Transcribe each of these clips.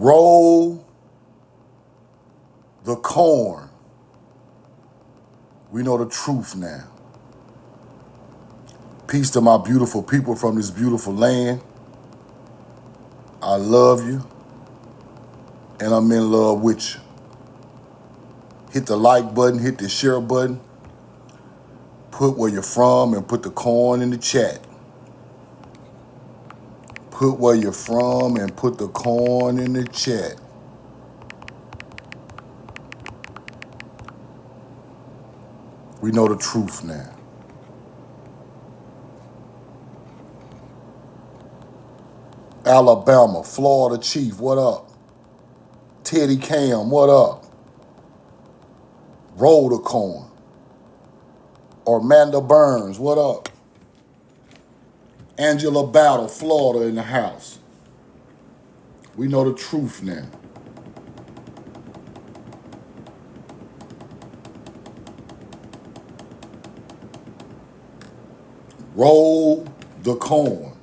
Roll the corn. We know the truth now. Peace to my beautiful people from this beautiful land. I love you, and I'm in love with you. Hit the like button, hit the share button, put where you're from, and put the corn in the chat. Put where you're from and put the corn in the chat. We know the truth now. Alabama, Florida Chief, what up? Teddy Cam, what up? Roll the corn. Orlando Burns, what up? Angela Battle, Florida in the house. We know the truth now. Roll the corn.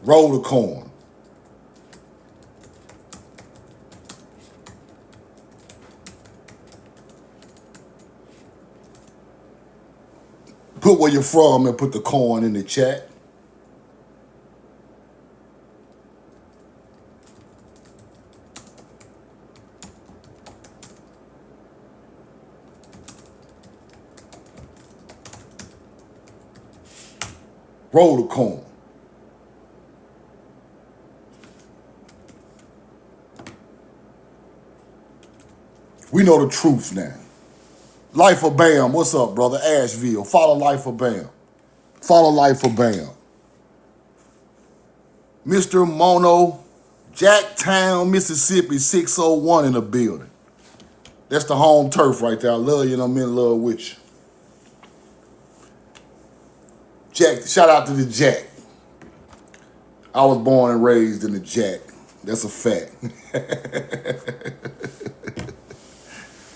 Roll the corn. Put where you're from and put the corn in the chat. Roll the corn. We know the truth now. Life of Bam, what's up, brother? Asheville, follow Life of Bam. Follow Life of Bam. Mr. Mono, Jacktown, Mississippi, 601 in the building. That's the home turf right there. I love you and I'm in love with you. Jack, shout out to the Jack. I was born and raised in the Jack. That's a fact.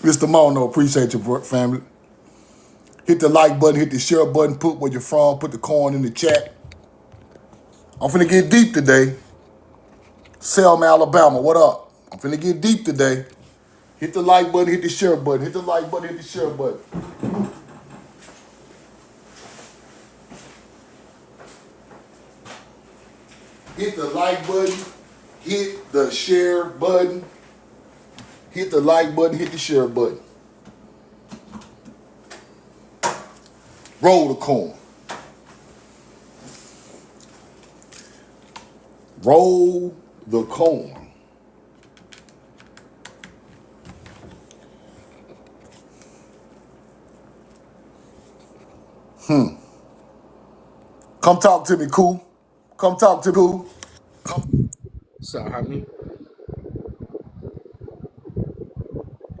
Mr. Mono, appreciate your family. Hit the like button, hit the share button, put where you're from, put the corn in the chat. I'm finna get deep today. Selma, Alabama, what up? I'm finna get deep today. Hit the like button, hit the share button, hit the like button, hit the share button. Hit the like button, hit the share button, hit the like button, hit the share button. Roll the corn. Roll the corn. Come talk to me, cool. Come talk to me, cool. What's up, homie?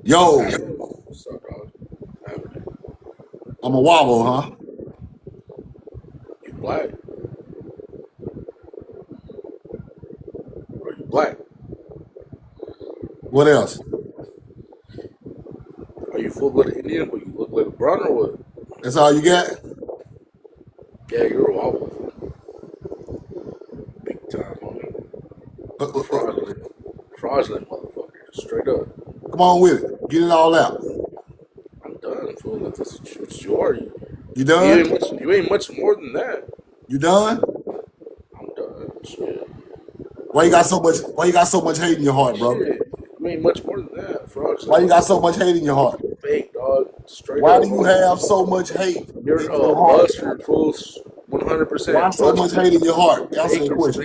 Yo, What's up, dog? I'm a wobble, huh? You black? Or you black? What else? Are you full-blooded Indian, but you look like a brown or what? That's all you got? Yeah, you're a wobble. Big time, homie. Fraudulent motherfucker. Straight up. Come on with it. Get it all out. I'm done, fool. That's what you are. You done? You ain't much more than that. You done? I'm done. Shit. Why you got so much hate in your heart, bro? Shit. You ain't much more than that. Fraudulent. Why you got so much hate in your heart? Fake, dog. Straight Why up. do you have so much hate You're in your heart? bustard, fools. 100%. Why so much hate in your heart? Answer that question.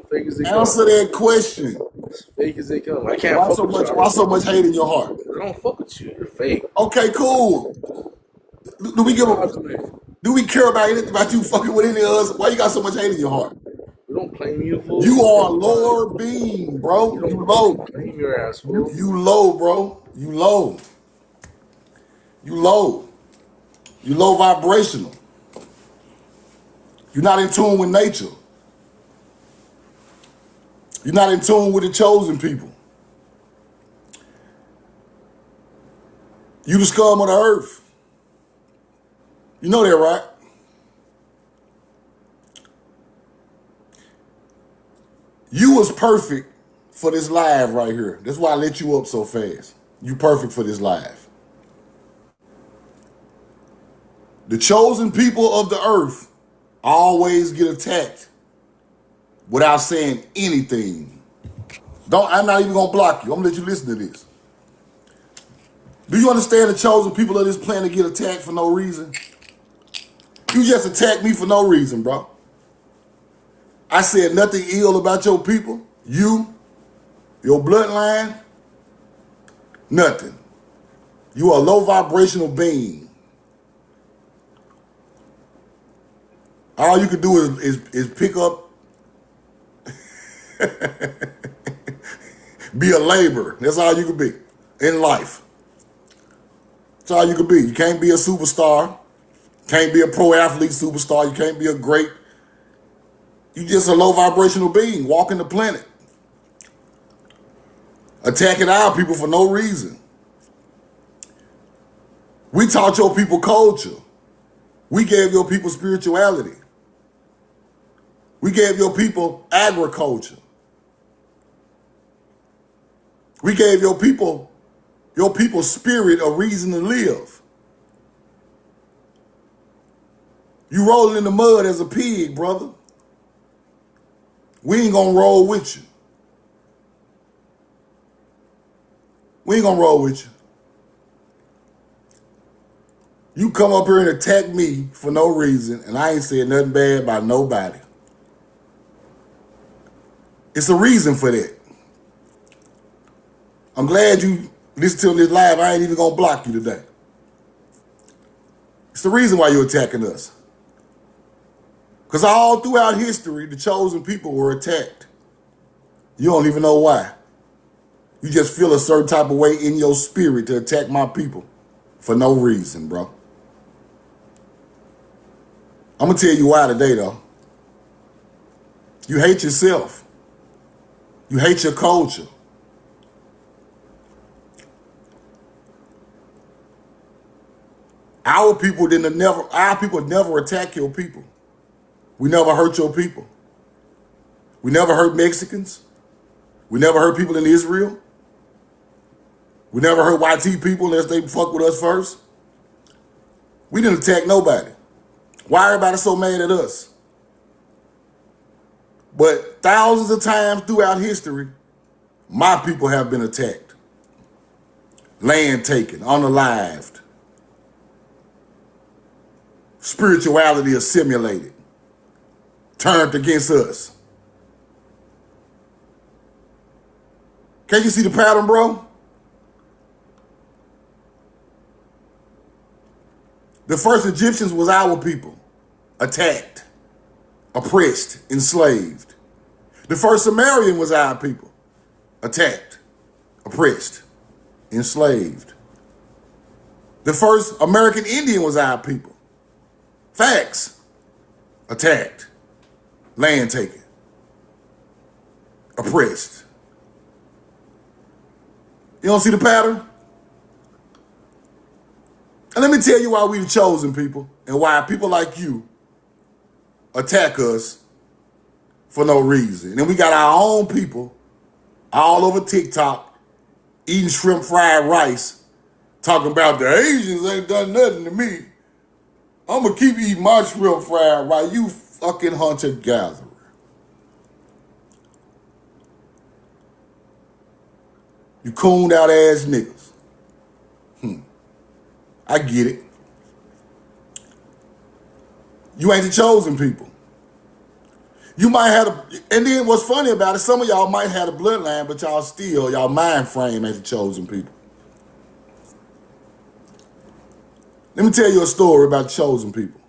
Fake as they come. Answer that question. Fake as they come. I can't Why fuck so with much? you. Why so much hate in your heart? I don't fuck with you. You're fake. Okay, cool. Do we care about anything about you fucking with any of us? Why you got so much hate in your heart? We don't claim you, fool. You are a lower being, bro. You low. Claim your ass, fool. You low, bro. You low. You low. You low vibrational. You're not in tune with nature. You're not in tune with the chosen people. You the scum of the earth. You know that, right? You was perfect for this live right here. That's why I let you up so fast. You perfect for this live. The chosen people of the earth always get attacked without saying anything. I'm not even gonna block you. I'm gonna let you listen to this. Do you understand the chosen people of this planet get attacked for no reason? You just attacked me for no reason, bro. I said nothing ill about your people, you, your bloodline, nothing. You are a low vibrational being. All you can do is pick up, be a laborer. That's all you can be in life. That's all you can be. You can't be a superstar. Can't be a pro athlete superstar. You can't be a great. You just a low vibrational being walking the planet. Attacking our people for no reason. We taught your people culture. We gave your people spirituality. We gave your people agriculture. We gave your people spirit a reason to live. You rolling in the mud as a pig, brother. We ain't gonna roll with you. We ain't gonna roll with you. You come up here and attack me for no reason, and I ain't saying nothing bad about nobody. It's a reason for that. I'm glad you listened to this live. I ain't even gonna block you today. It's the reason why you're attacking us. Because all throughout history, the chosen people were attacked. You don't even know why. You just feel a certain type of way in your spirit to attack my people for no reason, bro. I'm going to tell you why today, though. You hate yourself. You hate your culture. Our people never attack your people. We never hurt your people. We never hurt Mexicans. We never hurt people in Israel. We never hurt YT people unless they fuck with us first. We didn't attack nobody. Why everybody so mad at us? But thousands of times throughout history, my people have been attacked. Land taken, unalived. Spirituality assimilated. Turned against us. Can't you see the pattern, bro? The first Egyptians was our people. Attacked, oppressed, enslaved. The first Sumerian was our people. Attacked, oppressed, enslaved. The first American Indian was our people. Facts. Attacked, land taken, oppressed. You don't see the pattern? And let me tell you why we the chosen people and why people like you attack us for no reason. And then we got our own people all over TikTok eating shrimp fried rice, talking about the Asians ain't done nothing to me. I'm going to keep eating my shrimp fried rice. You fucking hunter-gatherer. You cooned out ass niggas. I get it. You ain't the chosen people. You might have and then what's funny about it, some of y'all might have a bloodline, but y'all mind frame ain't the chosen people. Let me tell you a story about the chosen people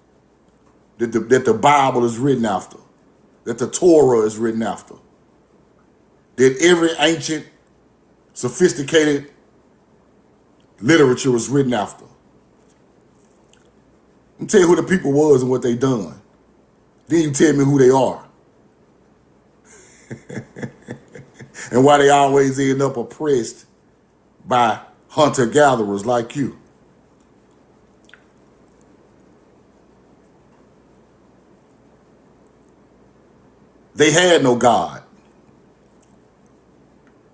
that the Bible is written after, that the Torah is written after, that every ancient, sophisticated literature was written after. Let me tell you who the people was and what they done. Then you tell me who they are. And why they always end up oppressed by hunter-gatherers like you. They had no God.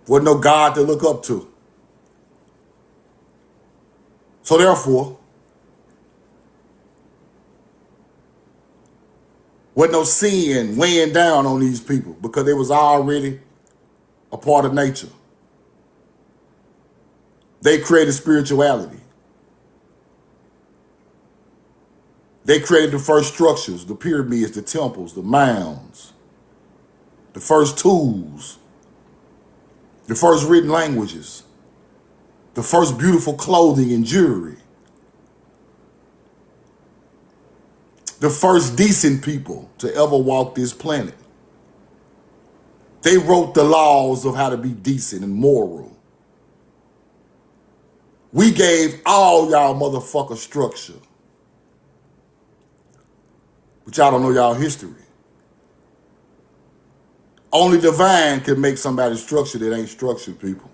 Wasn't no God to look up to. So therefore, wasn't no sin weighing down on these people because they was already a part of nature. They created spirituality. They created the first structures, the pyramids, the temples, the mounds, the first tools, the first written languages, the first beautiful clothing and jewelry, the first decent people to ever walk this planet. They wrote the laws of how to be decent and moral. We gave all y'all motherfucker structure. But y'all don't know y'all history. Only divine can make somebody structure that ain't structured, people.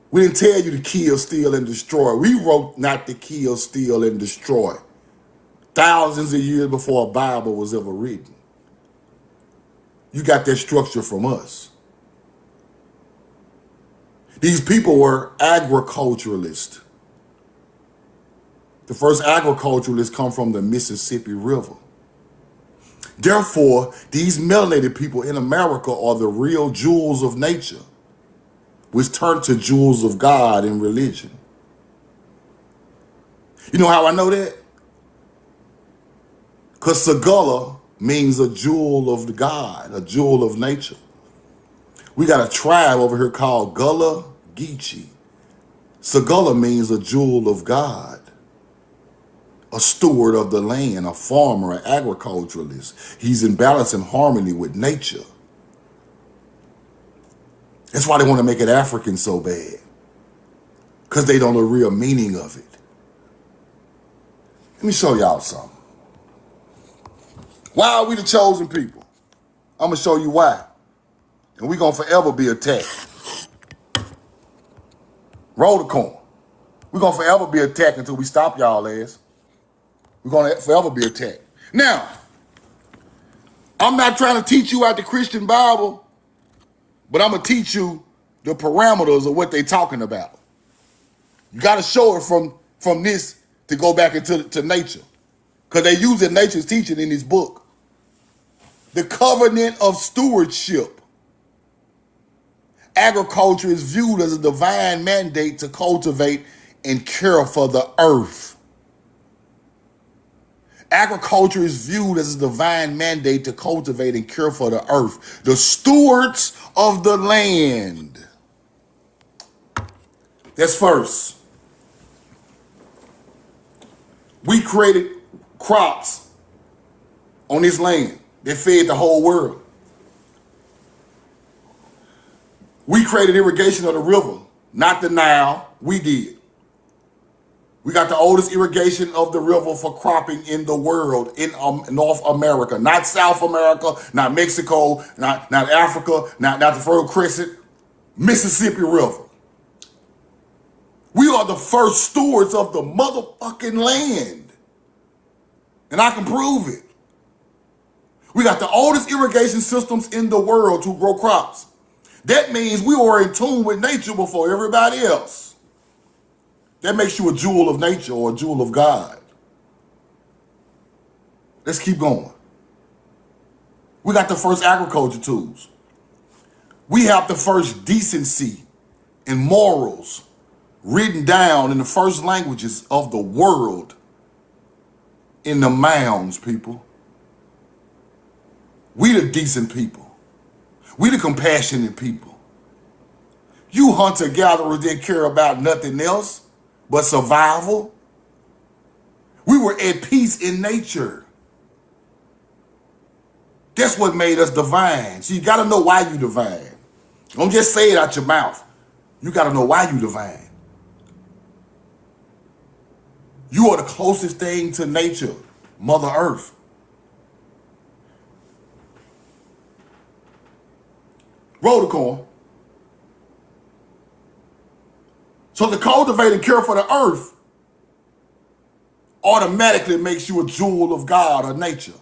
We didn't tell you to kill, steal, and destroy. We wrote not to kill, steal, and destroy. Thousands of years before a Bible was ever written. You got that structure from us. These people were agriculturalists. The first agriculturalists come from the Mississippi River. Therefore, these melanated people in America are the real jewels of nature, which turned to jewels of God in religion. You know how I know that? Because Sagula means a jewel of the God, a jewel of nature. We got a tribe over here called Gullah Geechee. Sagula means a jewel of God, a steward of the land, a farmer, an agriculturalist. He's in balance and harmony with nature. That's why they want to make it African so bad, because they don't know the real meaning of it. Let me show y'all something. Why are we the chosen people? I'm going to show you why. And we're going to forever be attacked. Roll the corn. We're going to forever be attacked until we stop y'all ass. We're going to forever be attacked. Now, I'm not trying to teach you out the Christian Bible, but I'm going to teach you the parameters of what they're talking about. You got to show it from this to go back into nature, because they use it nature's teaching in this book. The covenant of stewardship. Agriculture is viewed as a divine mandate to cultivate and care for the earth. Agriculture is viewed as a divine mandate to cultivate and care for the earth. The stewards of the land. That's first. We created crops on this land that fed the whole world. We created irrigation of the river, not the Nile. We did. We got the oldest irrigation of the river for cropping in the world, in North America, not South America, not Mexico, not Africa, not the Fertile Crescent, Mississippi River. We are the first stewards of the motherfucking land. And I can prove it. We got the oldest irrigation systems in the world to grow crops. That means we were in tune with nature before everybody else. That makes you a jewel of nature or a jewel of God. Let's keep going. We got the first agriculture tools. We have the first decency and morals written down in the first languages of the world in the mounds, people. We the decent people. We the compassionate people. You hunter-gatherers didn't care about nothing else but survival. We were at peace in nature. That's what made us divine. So you got to know why you divine. Don't just say it out your mouth. You got to know why you divine. You are the closest thing to nature, Mother Earth. Roll the corn. So to cultivate and care for the earth automatically makes you a jewel of God or nature.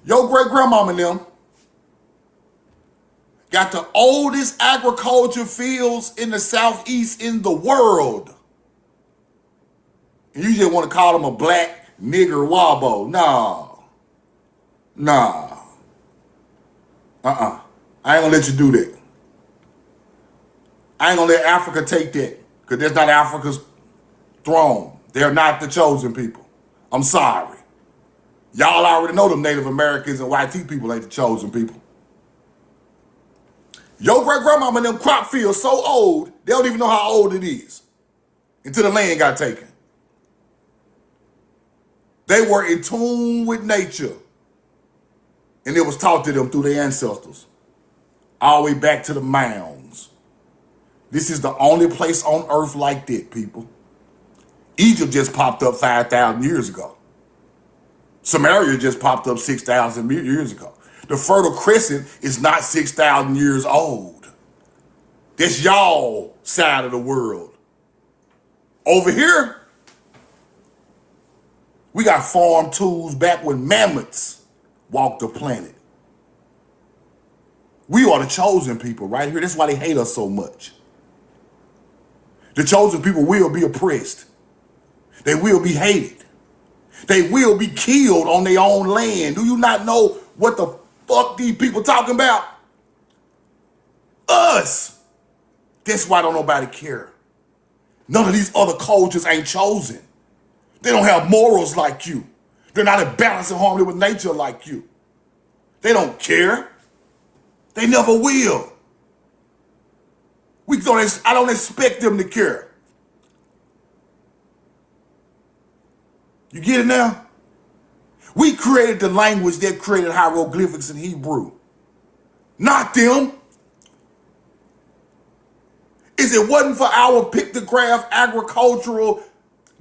Your great-grandmama and them got the oldest agriculture fields in the Southeast in the world. And you just want to call them a black nigger wabo. Nah. I ain't gonna let you do that. I ain't gonna let Africa take that, because that's not Africa's throne. They're not the chosen people. I'm sorry. Y'all already know them Native Americans and YT people ain't the chosen people. Your great-grandmama and them crop fields so old, they don't even know how old it is until the land got taken. They were in tune with nature, and it was taught to them through their ancestors, all the way back to the mounds. This is the only place on earth like that, people. Egypt just popped up 5,000 years ago. Samaria just popped up 6,000 years ago. The Fertile Crescent is not 6,000 years old. That's y'all side of the world. Over here, we got farm tools back when mammoths walked the planet. We are the chosen people right here. That's why they hate us so much. The chosen people will be oppressed. They will be hated. They will be killed on their own land. Do you not know what the fuck these people talking about? Us. That's why don't nobody care. None of these other cultures ain't chosen. They don't have morals like you. They're not in balance and harmony with nature like you. They don't care. They never will. I don't expect them to care. You get it now? We created the language that created hieroglyphics in Hebrew. Not them. If it wasn't for our pictograph agricultural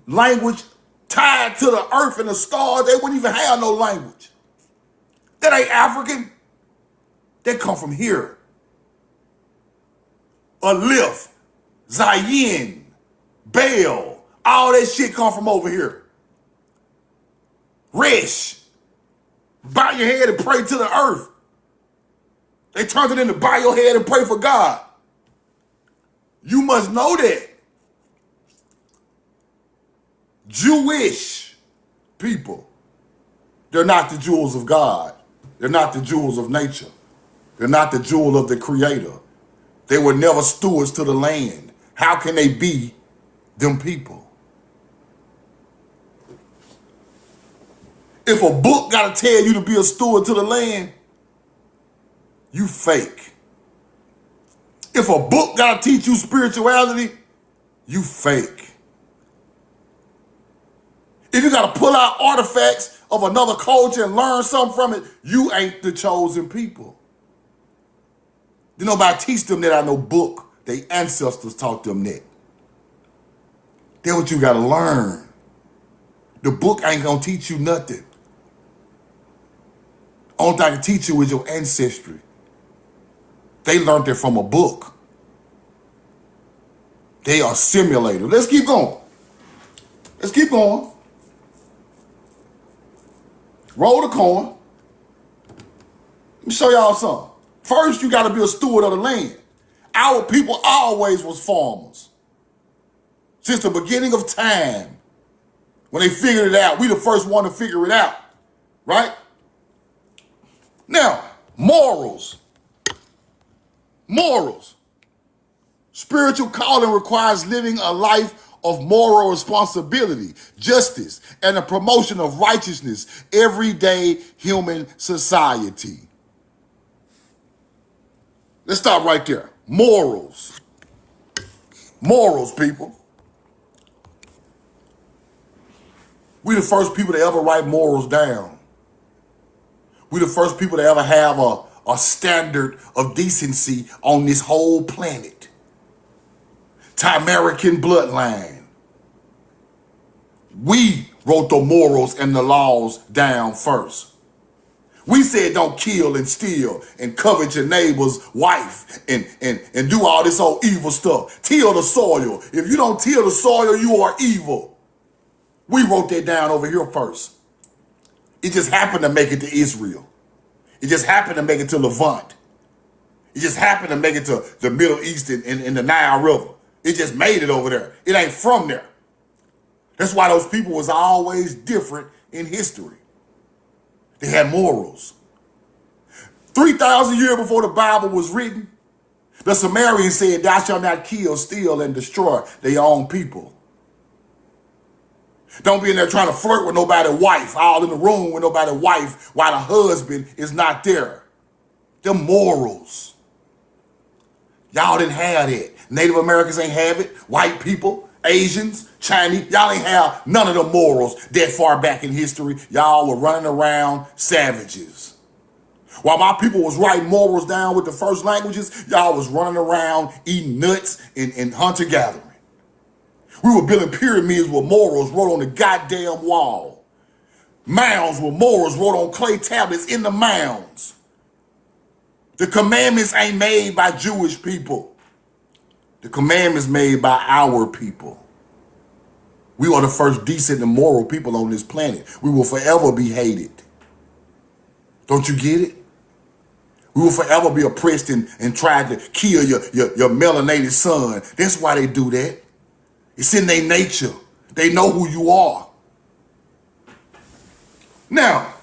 language tied to the earth and the stars, they wouldn't even have no language. That ain't African. They come from here. Aleph, Zayin, Baal, all that shit come from over here. Resh, bow your head and pray to the earth. They turned it into bow your head and pray for God. You must know that. Jewish people, they're not the jewels of God. They're not the jewels of nature. They're not the jewel of the Creator. They were never stewards to the land. How can they be them people? If a book got to tell you to be a steward to the land, you fake. If a book got to teach you spirituality, you fake. If you got to pull out artifacts of another culture and learn something from it, you ain't the chosen people. Did nobody teach them that out of no book? Their ancestors taught them that. That's what you got to learn. The book ain't going to teach you nothing. Only thing I can teach you is your ancestry. They learned it from a book. They are simulators. Let's keep going. Let's keep going. Roll the coin. Let me show y'all something. First, you got to be a steward of the land. Our people always was farmers. Since the beginning of time, when they figured it out, we the first one to figure it out, right? Now, morals. Morals. Spiritual calling requires living a life of moral responsibility, justice, and the promotion of righteousness, everyday human society. Let's stop right there. Morals. Morals, people. We the first people to ever write morals down. We the first people to ever have a standard of decency on this whole planet. American bloodline. We wrote the morals and the laws down first. We said don't kill and steal and covet your neighbor's wife and do all this old evil stuff. Till the soil. If you don't till the soil, you are evil. We wrote that down over here first. It just happened to make it to Israel. It just happened to make it to Levant. It just happened to make it to the Middle East in the Nile River. It just made it over there. It ain't from there. That's why those people was always different in history. They had morals. 3,000 years before the Bible was written, the Sumerians said, thou shalt not kill, steal, and destroy their own people. Don't be in there trying to flirt with nobody's wife, all in the room with nobody's wife while the husband is not there. Them morals. Y'all didn't have that. Native Americans ain't have it. White people, Asians, Chinese, y'all ain't have none of the morals that far back in history. Y'all were running around savages. While my people was writing morals down with the first languages, y'all was running around eating nuts and hunter-gathering. We were building pyramids with morals wrote on the goddamn wall. Mounds with morals wrote on clay tablets in the mounds. The commandments ain't made by Jewish people. The commandments made by our people. We are the first decent and moral people on this planet. We will forever be hated. Don't you get it? We will forever be oppressed and try to kill your melanated son. That's why they do that. It's in their nature. They know who you are. Now,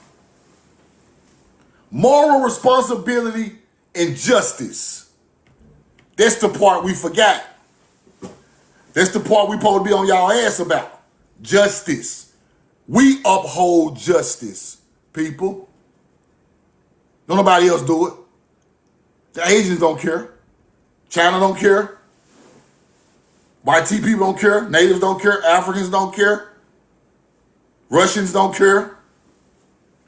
moral responsibility and justice. That's the part we forgot. That's the part we supposed to be on y'all ass about. Justice. We uphold justice, people. Don't nobody else do it. The Asians don't care. China don't care. YT people don't care. Natives don't care. Africans don't care. Russians don't care.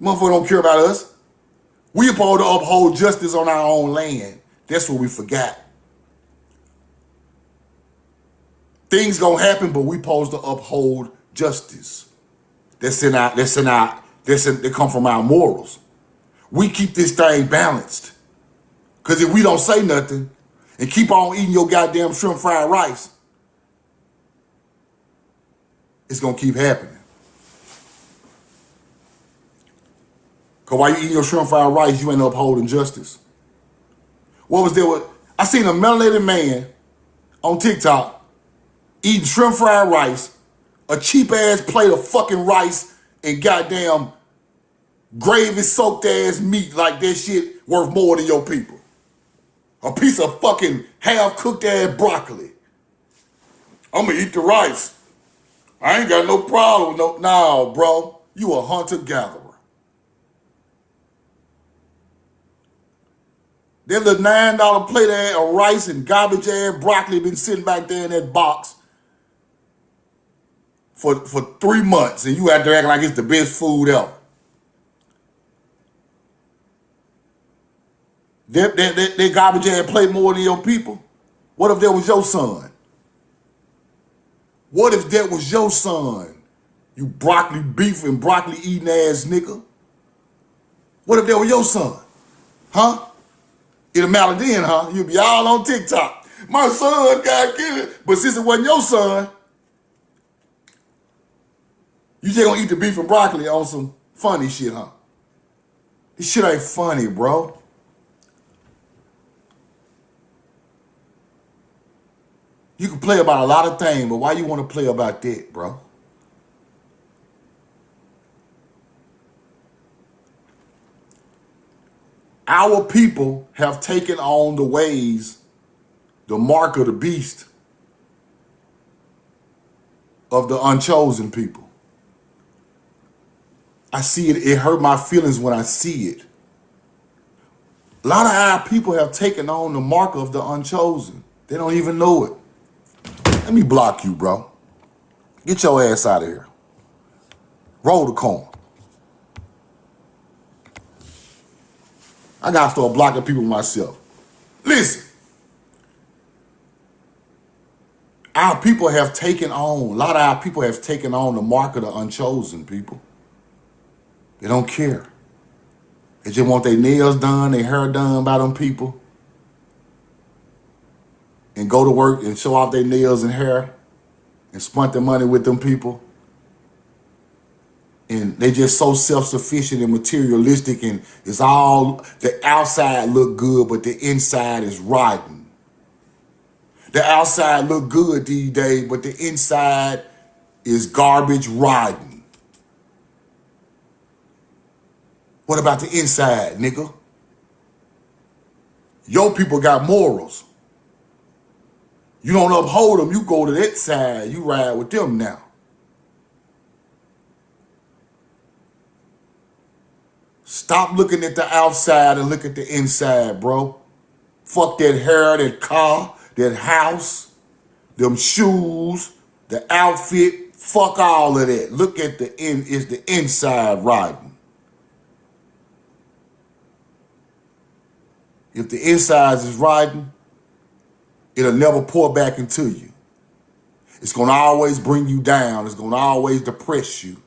Motherfuckers don't care about us. We supposed to uphold justice on our own land. That's what we forgot. Things gonna happen, but we supposed to uphold justice. They come from our morals. We keep this thing balanced. Because if we don't say nothing and keep on eating your goddamn shrimp fried rice, it's going to keep happening. Because while you eating your shrimp fried rice, you ain't upholding justice. What was there with? I seen a melanated man on TikTok eating shrimp fried rice, a cheap ass plate of fucking rice and goddamn gravy soaked ass meat like that shit worth more than your people. A piece of fucking half cooked ass broccoli. I'm gonna eat the rice. I ain't got no problem with no, bro. You a hunter-gatherer. That little $9 plate of rice and garbage ass broccoli been sitting back there in that box for 3 months, and you out there acting like it's the best food ever. That garbage ass plate more than your people. What if that was your son? What if that was your son? You broccoli beef and broccoli eating ass nigga. What if that was your son? Huh? It'll matter then, huh? You'll be all on TikTok. My son got killed. But since it wasn't your son, you just gonna eat the beef and broccoli on some funny shit, huh? This shit ain't funny, bro. You can play about a lot of things, but why you want to play about that, bro? Our people have taken on the ways, the mark of the beast of the unchosen people. I see it. It hurt my feelings when I see it. A lot of our people have taken on the mark of the unchosen. They don't even know it. Let me block you, bro. Get your ass out of here. Roll the corn. I gotta start blocking people myself. Listen. Our people have taken on, a lot of our people have taken on the mark of the unchosen people. They don't care. They just want their nails done, their hair done by them people. And go to work and show off their nails and hair and spend their money with them people. And they just so self-sufficient and materialistic, and it's all, the outside look good, but the inside is rotten. The outside look good these days, but the inside is garbage rotten. What about the inside, nigga? Your people got morals. You don't uphold them, you go to that side, you ride with them now. Stop looking at the outside and look at the inside, bro. Fuck that hair, that car, that house, them shoes, the outfit. Fuck all of that. Look at the is the inside riding. If the inside is riding, it'll never pour back into you. It's gonna always bring you down. It's gonna always depress you.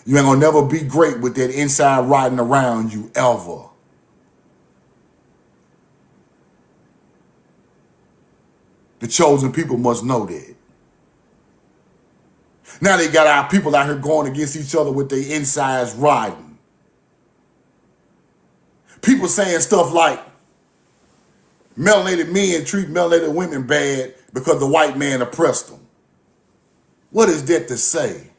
You ain't gonna never be great with that inside riding around you ever. The chosen people must know that. Now they got our people out here going against each other with their insides riding. People saying stuff like, melanated men treat melanated women bad because the white man oppressed them. What is that to say?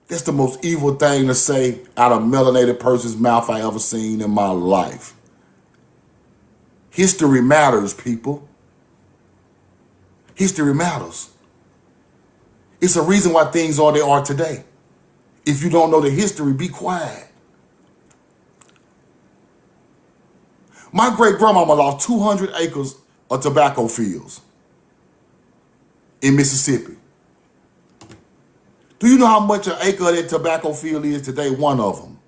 That's the most evil thing to say out of a melanated person's mouth I ever seen in my life. History matters, people. History matters. It's a reason why things are they are today. If you don't know the history, be quiet. My great-grandmama lost 200 acres of tobacco fields in Mississippi. Do you know how much an acre of that tobacco field is today? One of them.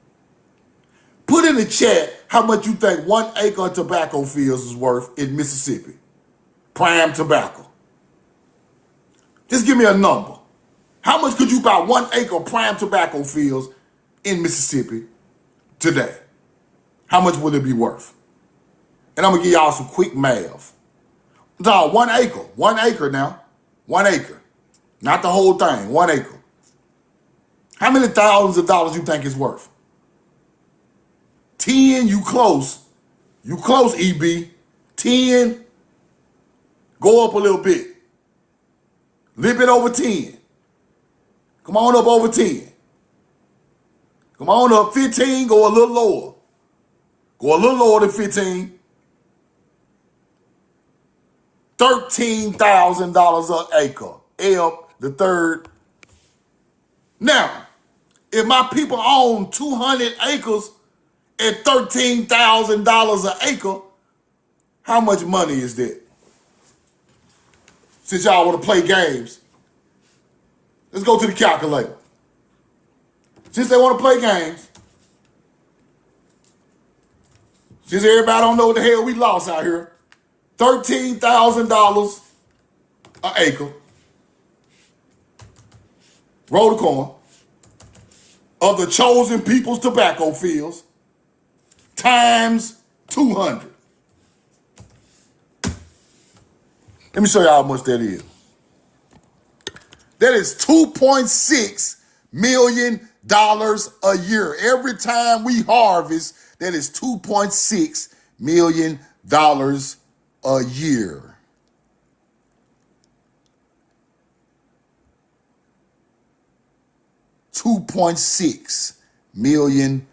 Put in the chat how much you think 1 acre of tobacco fields is worth in Mississippi. Prime tobacco. Just give me a number. How much could you buy 1 acre of prime tobacco fields in Mississippi today? How much would it be worth? And I'm gonna give y'all some quick math. No, 1 acre. 1 acre now. 1 acre. Not the whole thing. 1 acre. How many thousands of dollars you think it's worth? 10, you close. You close, EB. 10, go up a little bit. A little bit over 10. Come on up over 10. Come on up. 15, go a little lower. Go a little lower than 15. $13,000 an acre. L the third. Now, if my people own 200 acres at $13,000 an acre, how much money is that? Since y'all want to play games, let's go to the calculator. Since they want to play games, since everybody don't know what the hell we lost out here, $13,000 an acre. Roll the coin. Of the chosen people's tobacco fields times 200. Let me show you how much that is. That is $2.6 million a year. Every time we harvest, that is $2.6 million a year. $2.6 million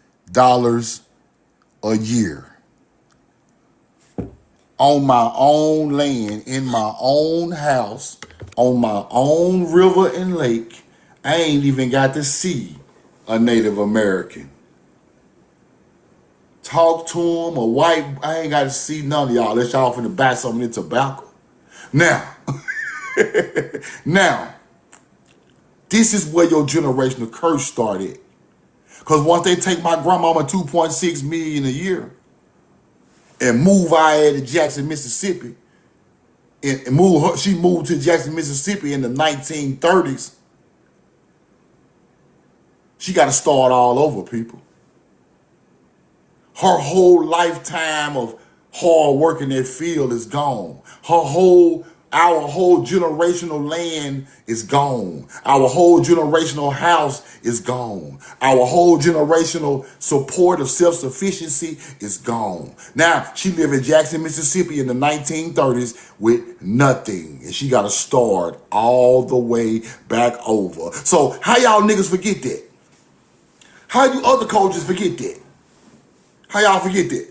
a year. On my own land, in my own house, on my own river and lake. I ain't even got to see a Native American. Talk to them, a white, I ain't got to see none of y'all unless y'all finna buy something in tobacco. Now, this is where your generational curse started. Because once they take my grandmama $2.6 million a year and move her to Jackson, Mississippi, and move her, she moved to Jackson, Mississippi in the 1930s. She got to start all over, people. Her whole lifetime of hard work in that field is gone. Her whole Our whole generational land is gone. Our whole generational house is gone. Our whole generational support of self-sufficiency is gone. Now, she lived in Jackson, Mississippi in the 1930s with nothing. And she got to start all the way back over. So how y'all niggas forget that? How you other cultures forget that? How y'all forget that?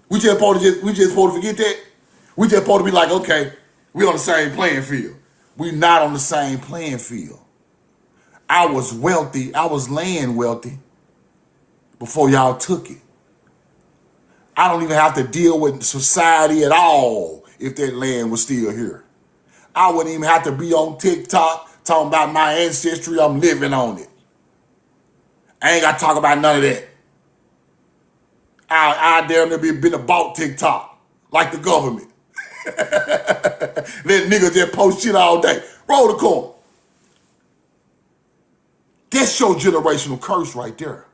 We just supposed to forget that? We just supposed to be like, okay, we on the same playing field. We not on the same playing field. I was wealthy, I was land wealthy before y'all took it. I don't even have to deal with society at all if that land was still here. I wouldn't even have to be on TikTok talking about my ancestry, I'm living on it. I ain't got to talk about none of that. I damn near been about TikTok, like the government. Let niggas just post shit all day. Roll the corn. That's your generational curse right there.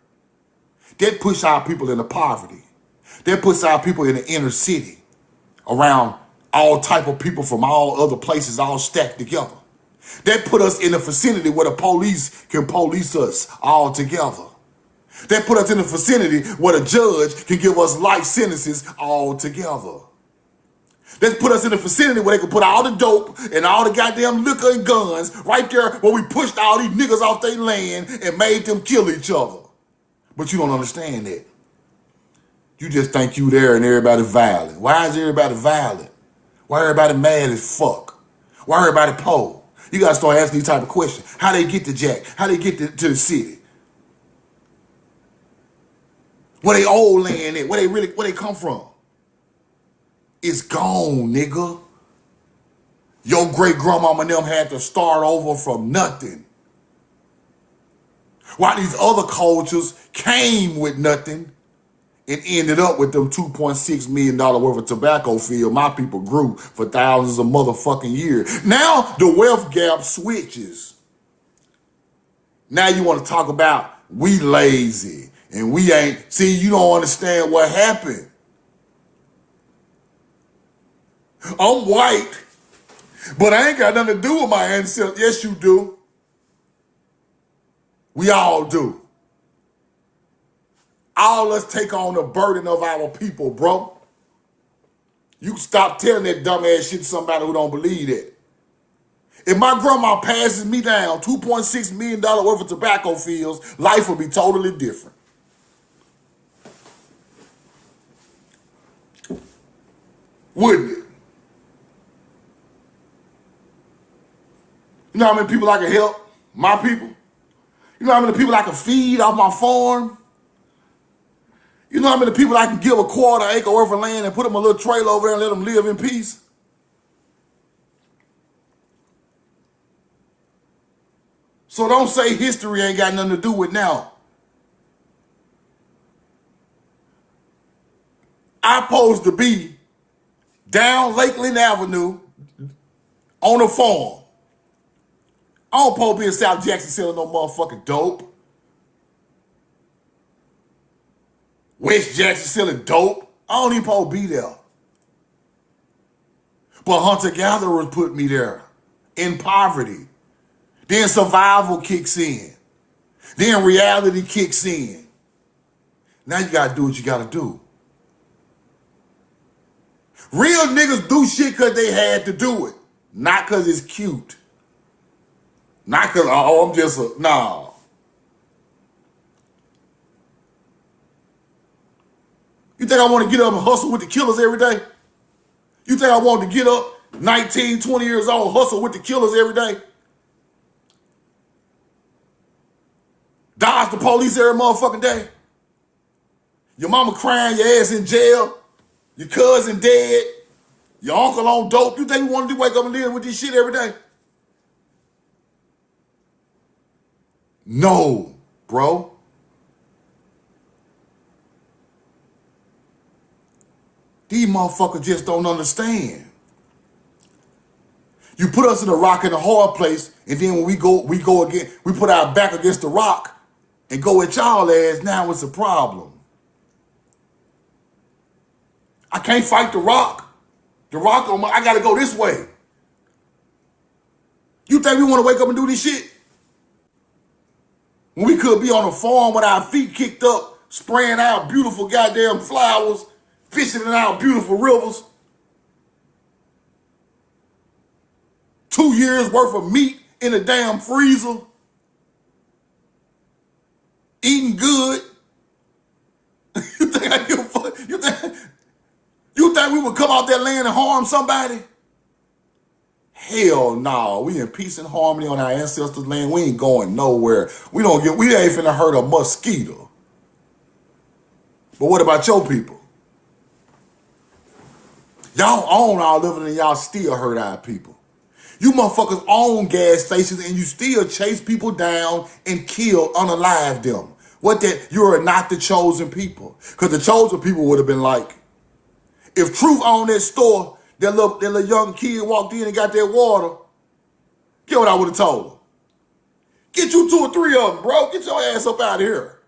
That puts our people into poverty. That puts our people in the inner city around all type of people from all other places all stacked together. That put us in a vicinity where the police can police us all together. That put us in a vicinity where the judge can give us life sentences all together. That put us in a vicinity where they can put all the dope and all the goddamn liquor and guns right there where we pushed all these niggas off their land and made them kill each other. But you don't understand that. You just think you there and everybody violent. Why is everybody violent? Why everybody mad as fuck? Why everybody poor? You gotta start asking these type of questions. How they get to Jack? How they get to the city? Where they old land at? Where they come from? It's gone, nigga. Your great grandmama and them had to start over from nothing. While these other cultures came with nothing and ended up with them $2.6 million worth of tobacco field my people grew for thousands of motherfucking years. Now the wealth gap switches. Now you want to talk about we lazy and we ain't. See, you don't understand what happened. I'm white, but I ain't got nothing to do with my ancestors. Yes, you do. We all do. All us take on the burden of our people, bro. You stop telling that dumbass shit to somebody who don't believe that. If my grandma passes me down $2.6 million worth of tobacco fields, life would be totally different. Wouldn't it? You know how many people I can help? My people. You know how many people I can feed off my farm? You know how many people I can give a quarter acre worth of land and put them a little trailer over there and let them live in peace? So don't say history ain't got nothing to do with now. I'm supposed to be down Lakeland Avenue on a farm. I don't supposed to be in South Jackson selling no motherfucking dope. West Jackson selling dope. I don't even supposed to be there. But hunter-gatherers put me there in poverty. Then survival kicks in. Then reality kicks in. Now you gotta do what you gotta do. Real niggas do shit because they had to do it. Not because it's cute. Not because, oh, I'm just a, nah. You think I want to get up and hustle with the killers every day? You think I want to get up 19, 20 years old, hustle with the killers every day? Dodge the police every motherfucking day? Your mama crying, your ass in jail, your cousin dead, your uncle on dope. You think we want to wake up and live with this shit every day? No, bro. These motherfuckers just don't understand. You put us in a rock and a hard place, and then when we go again, we put our back against the rock and go at y'all ass. Now it's a problem. I can't fight the rock. The rock on my, I gotta go this way. You think we want to wake up and do this shit? When we could be on a farm with our feet kicked up, spraying out beautiful goddamn flowers, fishing in our beautiful rivers. 2 years worth of meat in a damn freezer. Eating good. You think I give a fuck? You think we would come out that land and harm somebody? Hell no. We in peace and harmony on our ancestors' land. We ain't going nowhere. We ain't finna hurt a mosquito. But what about your people? Y'all own our living and y'all still hurt our people. You motherfuckers own gas stations and you still chase people down and kill, unalive them. What that? You are not the chosen people. Because the chosen people would have been like, if Truth owned that store, that little young kid walked in and got that water, get what I would have told him. Get you 2 or 3 of them, bro. Get your ass up out of here.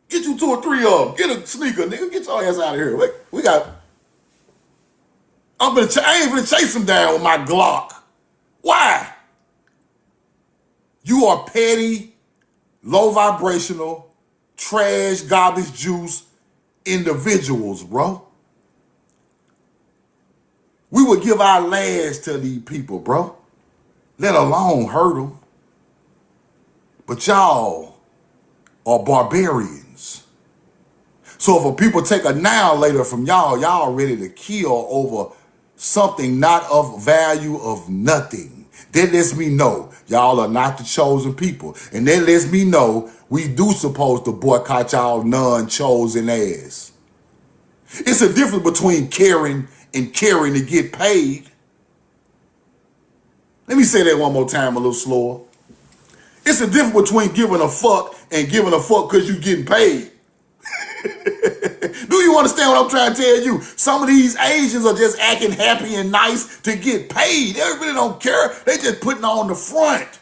Get you 2 or 3 of them. Get a sneaker, nigga. Get your ass out of here. We got... I ain't gonna chase him down with my Glock. Why? You are petty, low vibrational, trash, garbage juice individuals, bro. We would give our last to these people, bro. Let alone hurt them. But y'all are barbarians. So if a people take a annihilator from y'all ready to kill over something not of value of nothing. That lets me know y'all are not the chosen people. And that lets me know we do supposed to boycott y'all non-chosen ass. It's a difference between caring and caring to get paid. Let me say that one more time a little slower. It's a difference between giving a fuck and giving a fuck because you getting paid. Do you understand what I'm trying to tell you? Some of these Asians are just acting happy and nice to get paid. They really don't care. They just putting on the front.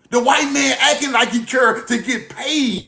The white man acting like he care to get paid.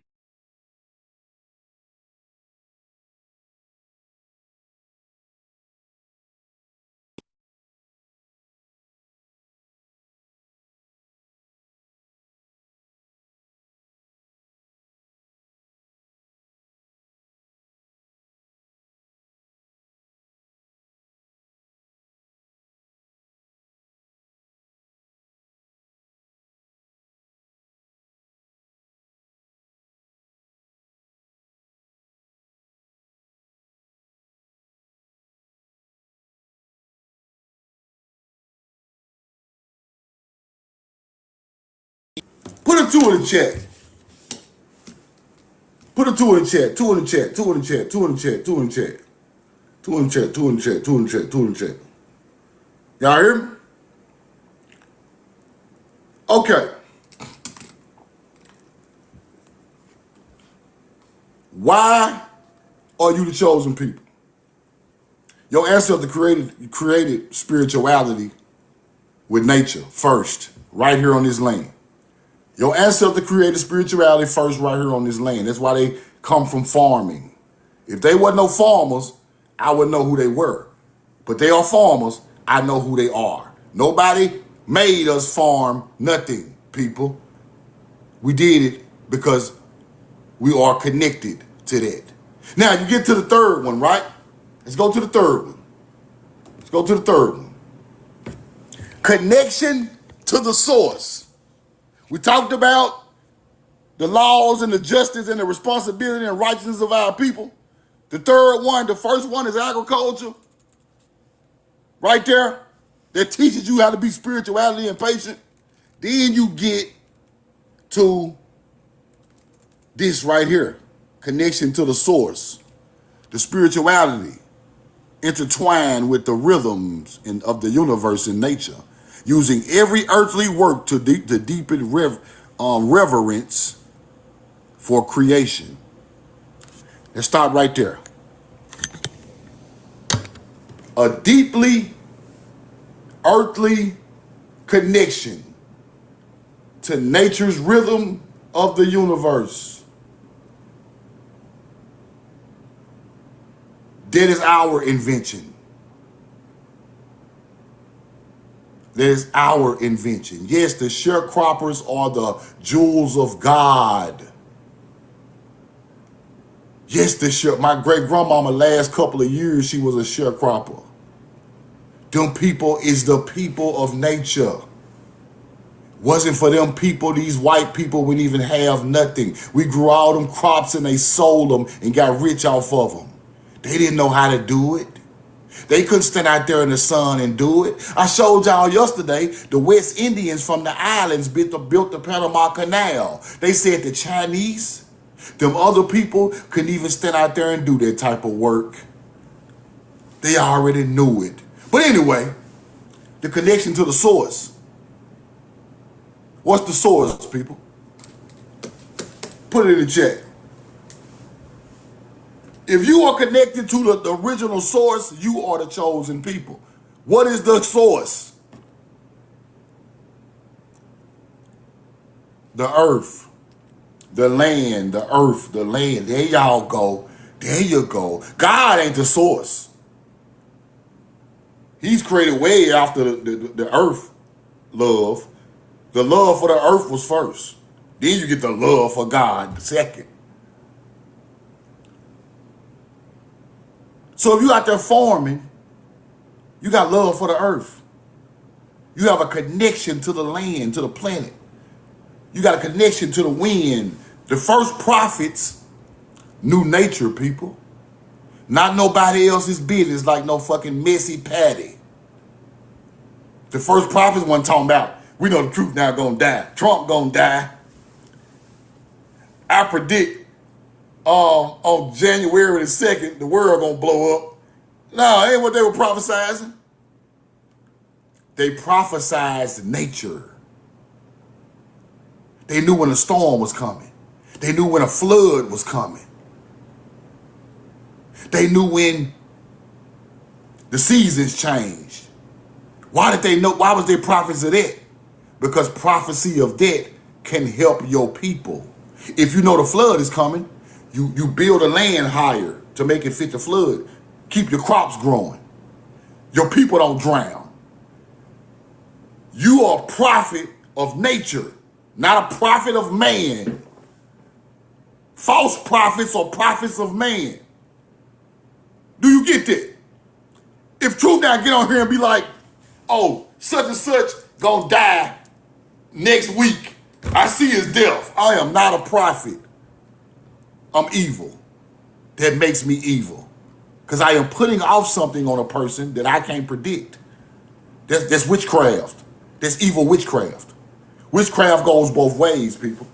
Put a 2 in the chat. Put a 2 in the chat. 2 in the chat. 2 in the chat. 2 in the chat. 2 in the chat. 2 in the chat. 2 in the chat. 2 in the chat. 2 in the chat. Y'all hear me? Okay. Why are you the chosen people? Your ancestor created spirituality with nature first, right here on this land. Your ancestor created spirituality first right here on this land. That's why they come from farming. If they wasn't no farmers, I wouldn't know who they were. But they are farmers, I know who they are. Nobody made us farm nothing, people. We did it because we are connected to that. Now, you get to the third one, right? Let's go to the third one. Let's go to the third one. Connection to the source. We talked about the laws and the justice and the responsibility and righteousness of our people. The third one, the first one is agriculture. Right there. That teaches you how to be spirituality and patient. Then you get to this right here. Connection to the source. The spirituality intertwined with the rhythms of the universe and nature. Using every earthly work to deepen reverence for creation. Let's start right there. A deeply earthly connection to nature's rhythm of the universe. That is our invention. That is our invention. Yes, the sharecroppers are the jewels of God. Yes, my great grandmama last couple of years, she was a sharecropper. Them people is the people of nature. Wasn't for them people, these white people wouldn't even have nothing. We grew all them crops and they sold them and got rich off of them. They didn't know how to do it. They couldn't stand out there in the sun and do it. I showed y'all yesterday, the West Indians from the islands built the Panama Canal. They said the Chinese, them other people couldn't even stand out there and do that type of work. They already knew it. But anyway, the connection to the source. What's the source, people? Put it in the chat. If you are connected to the original source, you are the chosen people. What is the source? The earth, the land, the earth, the land. There y'all go. There you go. God ain't the source. He's created way after the earth love. The love for the earth was first. Then you get the love for God second. So if you out there farming, you got love for the earth. You have a connection to the land, to the planet. You got a connection to the wind. The first prophets knew nature, people. Not nobody else's business like no fucking messy Patty. The first prophets wasn't talking about, we know the truth now gonna die. Trump gonna die. I predict on January the 2nd, the world gonna blow up. No, ain't what they were prophesizing. They prophesized nature. They knew when a storm was coming. They knew when a flood was coming. They knew when the seasons changed. Why did they know? Why was they prophets of that? Because prophecy of that can help your people. If you know the flood is coming, you build a land higher to make it fit the flood. Keep your crops growing. Your people don't drown. You are a prophet of nature, not a prophet of man. False prophets are prophets of man. Do you get that? If Truth Now get on here and be like, oh, such and such gonna die next week, I see his death. I am not a prophet. I'm evil. That makes me evil. Because I am putting off something on a person that I can't predict. That's witchcraft. That's evil witchcraft. Witchcraft goes both ways, people.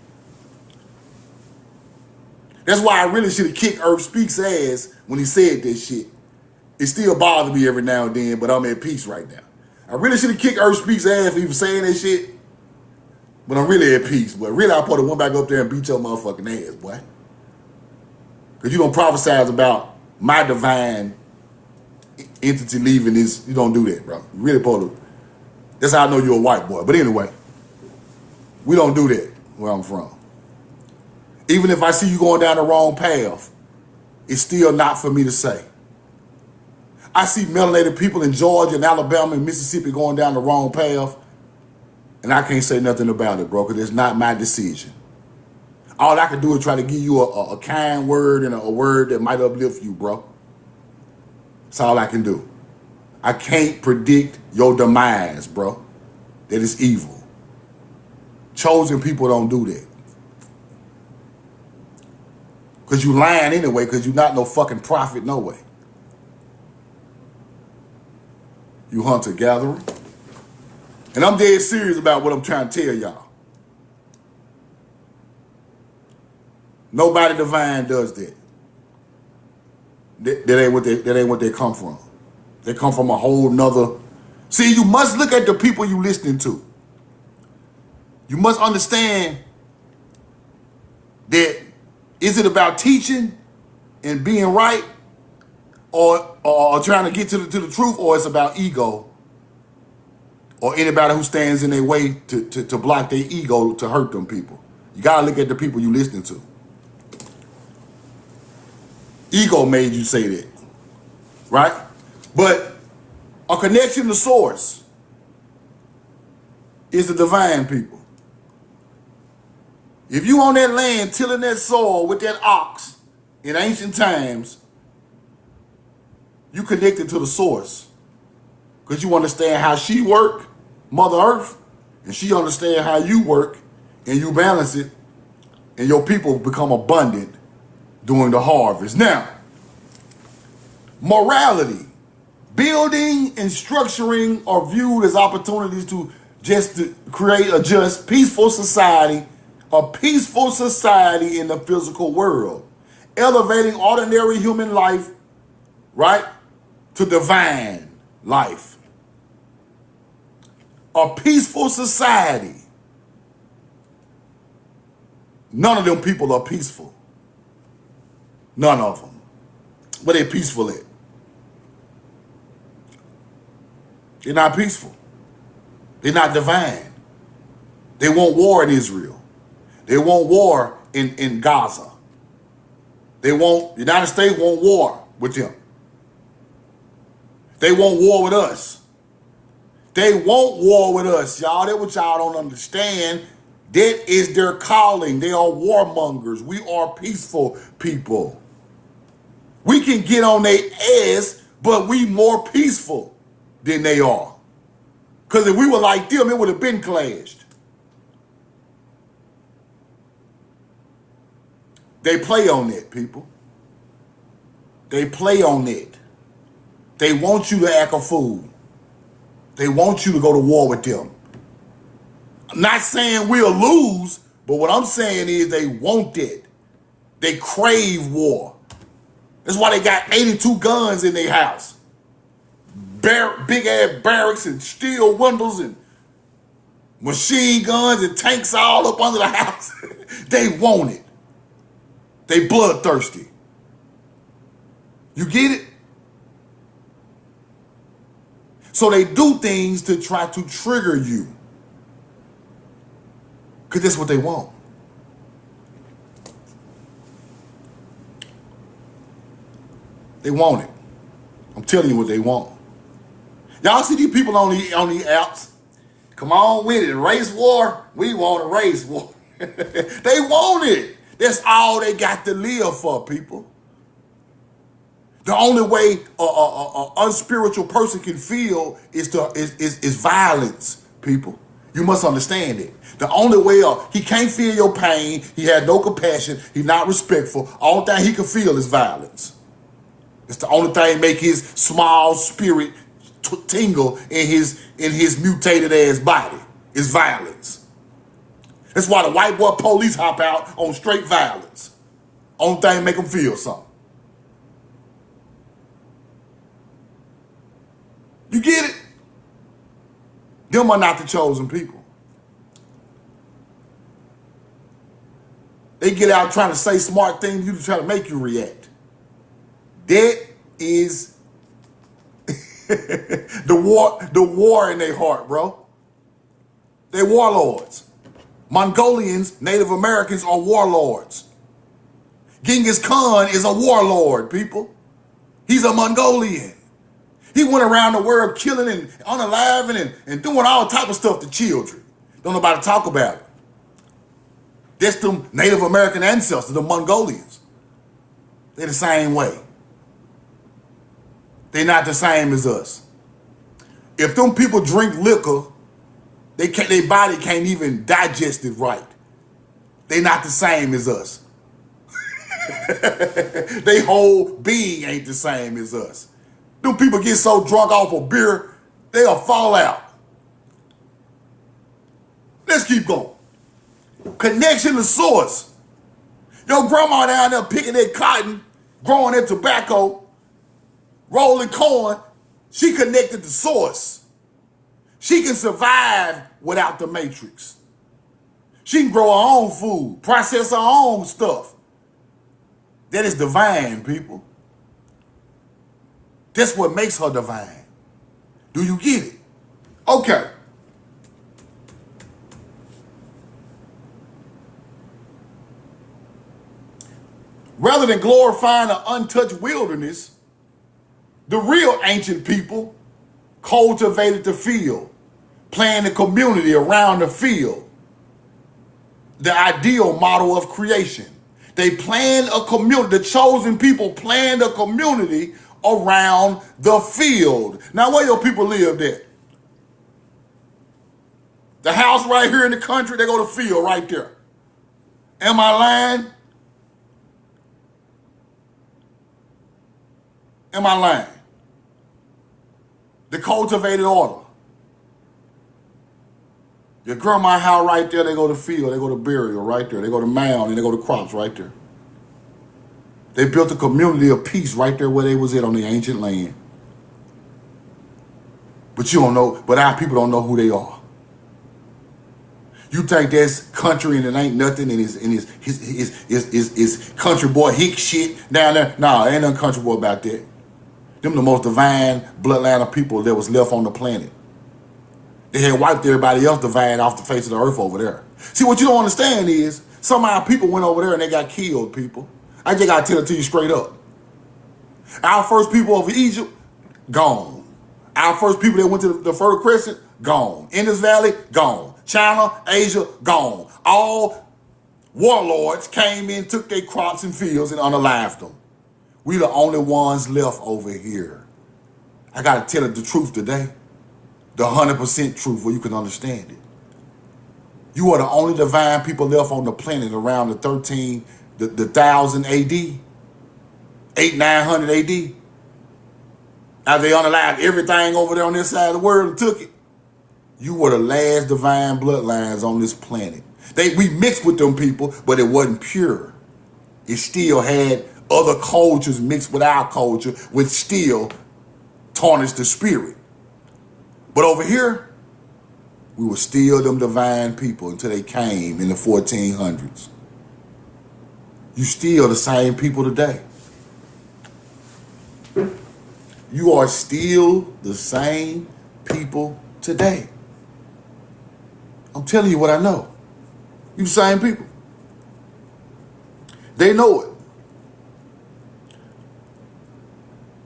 That's why I really should have kicked Earth Speaks' ass when he said this shit. It still bothers me every now and then, but I'm at peace right now. I really should have kicked Earth Speaks' ass for even saying that shit, but I'm really at peace. But really, I put one back up there and beat your motherfucking ass, boy. Because you don't prophesize about my divine entity leaving this. You don't do that, bro. You really supposed to. That's how I know you're a white boy. But anyway, we don't do that where I'm from. Even if I see you going down the wrong path, it's still not for me to say. I see melanated people in Georgia and Alabama and Mississippi going down the wrong path, and I can't say nothing about it, bro, because it's not my decision. All I can do is try to give you a kind word and a word that might uplift you, bro. That's all I can do. I can't predict your demise, bro. That is evil. Chosen people don't do that. Because you lying anyway, because you're not no fucking prophet no way. You hunter-gatherer. And I'm dead serious about what I'm trying to tell y'all. Nobody divine does that. That ain't what they come from. They come from a whole nother. See, you must look at the people you listening to. You must understand that is it about teaching and being right, or trying to get to the truth, or it's about ego, or anybody who stands in their way to block their ego to hurt them people. You gotta look at the people you listening to. Ego made you say that, right? But a connection to source. is the divine people. If you on that land tilling that soil with that ox in ancient times, you connected to the source. Because you understand how she work, Mother Earth, and she understand how you work, and you balance it, and your people become abundant during the harvest. Now, morality. Building and structuring are viewed as opportunities to create a just, peaceful society, a peaceful society in the physical world. Elevating ordinary human life, right, to divine life. A peaceful society. None of them people are peaceful. None of them. But they're peaceful at. They're not peaceful. They're not divine. They want war in Israel. They want war in Gaza. The United States want war with them. They want war with us. They want war with us, y'all. That's what y'all don't understand. That is their calling. They are warmongers. We are peaceful people. We can get on their ass, but we more peaceful than they are. Because if we were like them, it would have been clashed. They play on it, people. They play on it. They want you to act a fool. They want you to go to war with them. I'm not saying we'll lose, but what I'm saying is they want it. They crave war. That's why they got 82 guns in their house. Big ass barracks and steel windows and machine guns and tanks all up under the house. They want it. They bloodthirsty. You get it? So they do things to try to trigger you. Because that's what they want. They want it. I'm telling you what they want. Y'all see these people on the apps? Come on with it. Race war? We want a race war. They want it. That's all they got to live for, people. The only way an unspiritual person can feel is violence, people. You must understand it. The only way he can't feel your pain. He has no compassion. He's not respectful. All thing he can feel is violence. It's the only thing make his small spirit tingle in his mutated ass body. Is violence. That's why the white boy police hop out on straight violence. Only thing make them feel something. You get it? Them are not the chosen people. They get out trying to say smart things to try to make you react. That is the war in their heart, bro. They're warlords. Mongolians, Native Americans are warlords. Genghis Khan is a warlord, people. He's a Mongolian. He went around the world killing and unaliving and doing all type of stuff to children. Don't nobody talk about it. That's them Native American ancestors, the Mongolians. They're the same way. They're not the same as us. If them people drink liquor, their body can't even digest it right. They're not the same as us. Their whole being ain't the same as us. Them people get so drunk off of beer, they'll fall out. Let's keep going. Connection to source. Your grandma down there picking that cotton, growing that tobacco, rolling corn, she connected to source. She can survive without the matrix. She can grow her own food, process her own stuff. That is divine, people. That's what makes her divine. Do you get it? Okay. Rather than glorifying an untouched wilderness, the real ancient people cultivated the field, plan the community around the field, the ideal model of creation. They planned a community, the chosen people planned a community around the field. Now, where your people lived at? The house right here in the country, they go to field right there. Am I lying? Am I lying? The cultivated order. Your grandma's house right there, they go to field, they go to burial right there. They go to mound and they go to crops right there. They built a community of peace right there where they was at on the ancient land. But you don't know, but our people don't know who they are. You think that's country and it ain't nothing and his country boy hick shit down there? Nah, ain't nothing country boy about that. Them the most divine bloodline of people that was left on the planet. They had wiped everybody else divine off the face of the earth over there. See, what you don't understand is some of our people went over there and they got killed, people. I just gotta tell it to you straight up. Our first people over Egypt, gone. Our first people that went to the Fertile Crescent, gone. Indus Valley, gone. China, Asia, gone. All warlords came in, took their crops and fields and unalived them. We the only ones left over here. I gotta tell it the truth today. The 100% truth where you can understand it. You are the only divine people left on the planet around the 1000 AD, 900 AD. Now they unalived everything over there on this side of the world and took it. You were the last divine bloodlines on this planet. We mixed with them people, but it wasn't pure. It still had other cultures mixed with our culture, which still tarnished the spirit. But over here, we were still them divine people until they came in the 1400s. You still the same people today. You are still the same people today. I'm telling you what I know. You the same people. They know it.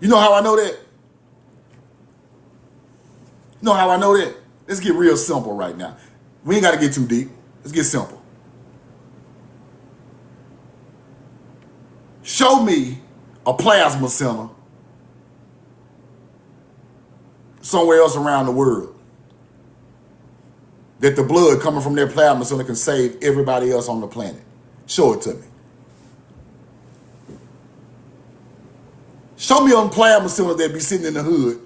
You know how I know that? You know how I know that? Let's get real simple right now. We ain't got to get too deep. Let's get simple. Show me a plasma center somewhere else around the world that the blood coming from their plasma center can save everybody else on the planet. Show it to me. Show me a plasma center that be sitting in the hood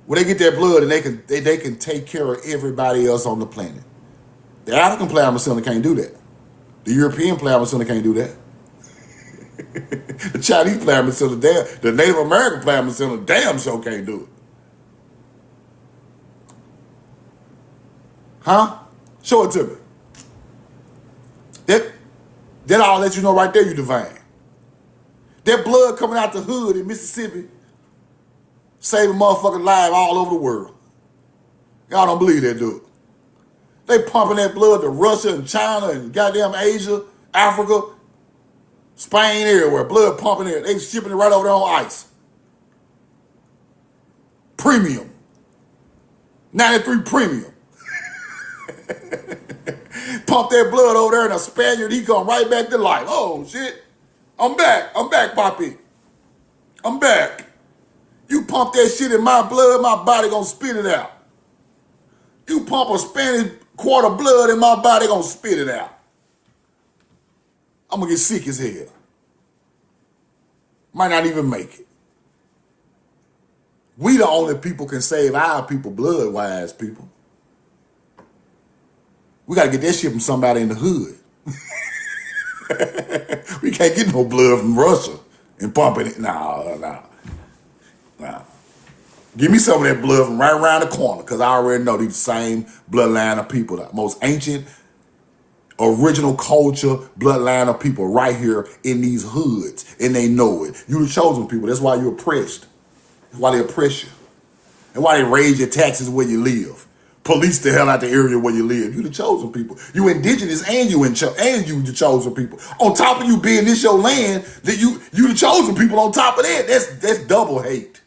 where they get their blood and they can take care of everybody else on the planet. The African plasma center can't do that. The European plasma center can't do that. The Chinese plasma center, the Native American plasma center, damn sure can't do it. Huh? Show it to me. That all let you know right there you divine. That blood coming out the hood in Mississippi saving motherfucking lives all over the world. Y'all don't believe that, do it? They pumping that blood to Russia and China and goddamn Asia, Africa, Spain, everywhere. Blood pumping there. They shipping it right over there on ice. Premium. 93 premium. Pump that blood over there and a Spaniard, he come right back to life. Oh, shit. I'm back, Poppy. I'm back. You pump that shit in my blood, my body gonna spit it out. You pump a Spanish quart of blood in my body, gonna spit it out. I'm gonna get sick as hell. Might not even make it. We the only people can save our people blood-wise, people. We gotta get that shit from somebody in the hood. We can't get no blood from Russia and pumping it. Nah. Give me some of that blood from right around the corner, because I already know these same bloodline of people, the most ancient, original culture bloodline of people right here in these hoods, and they know it. You the chosen people. That's why you're oppressed. That's why they oppress you. That's why they raise your taxes where you live. Police the hell out the area where you live. You the chosen people. You indigenous and you the chosen people. On top of you being this your land, that you the chosen people on top of that. That's double hate.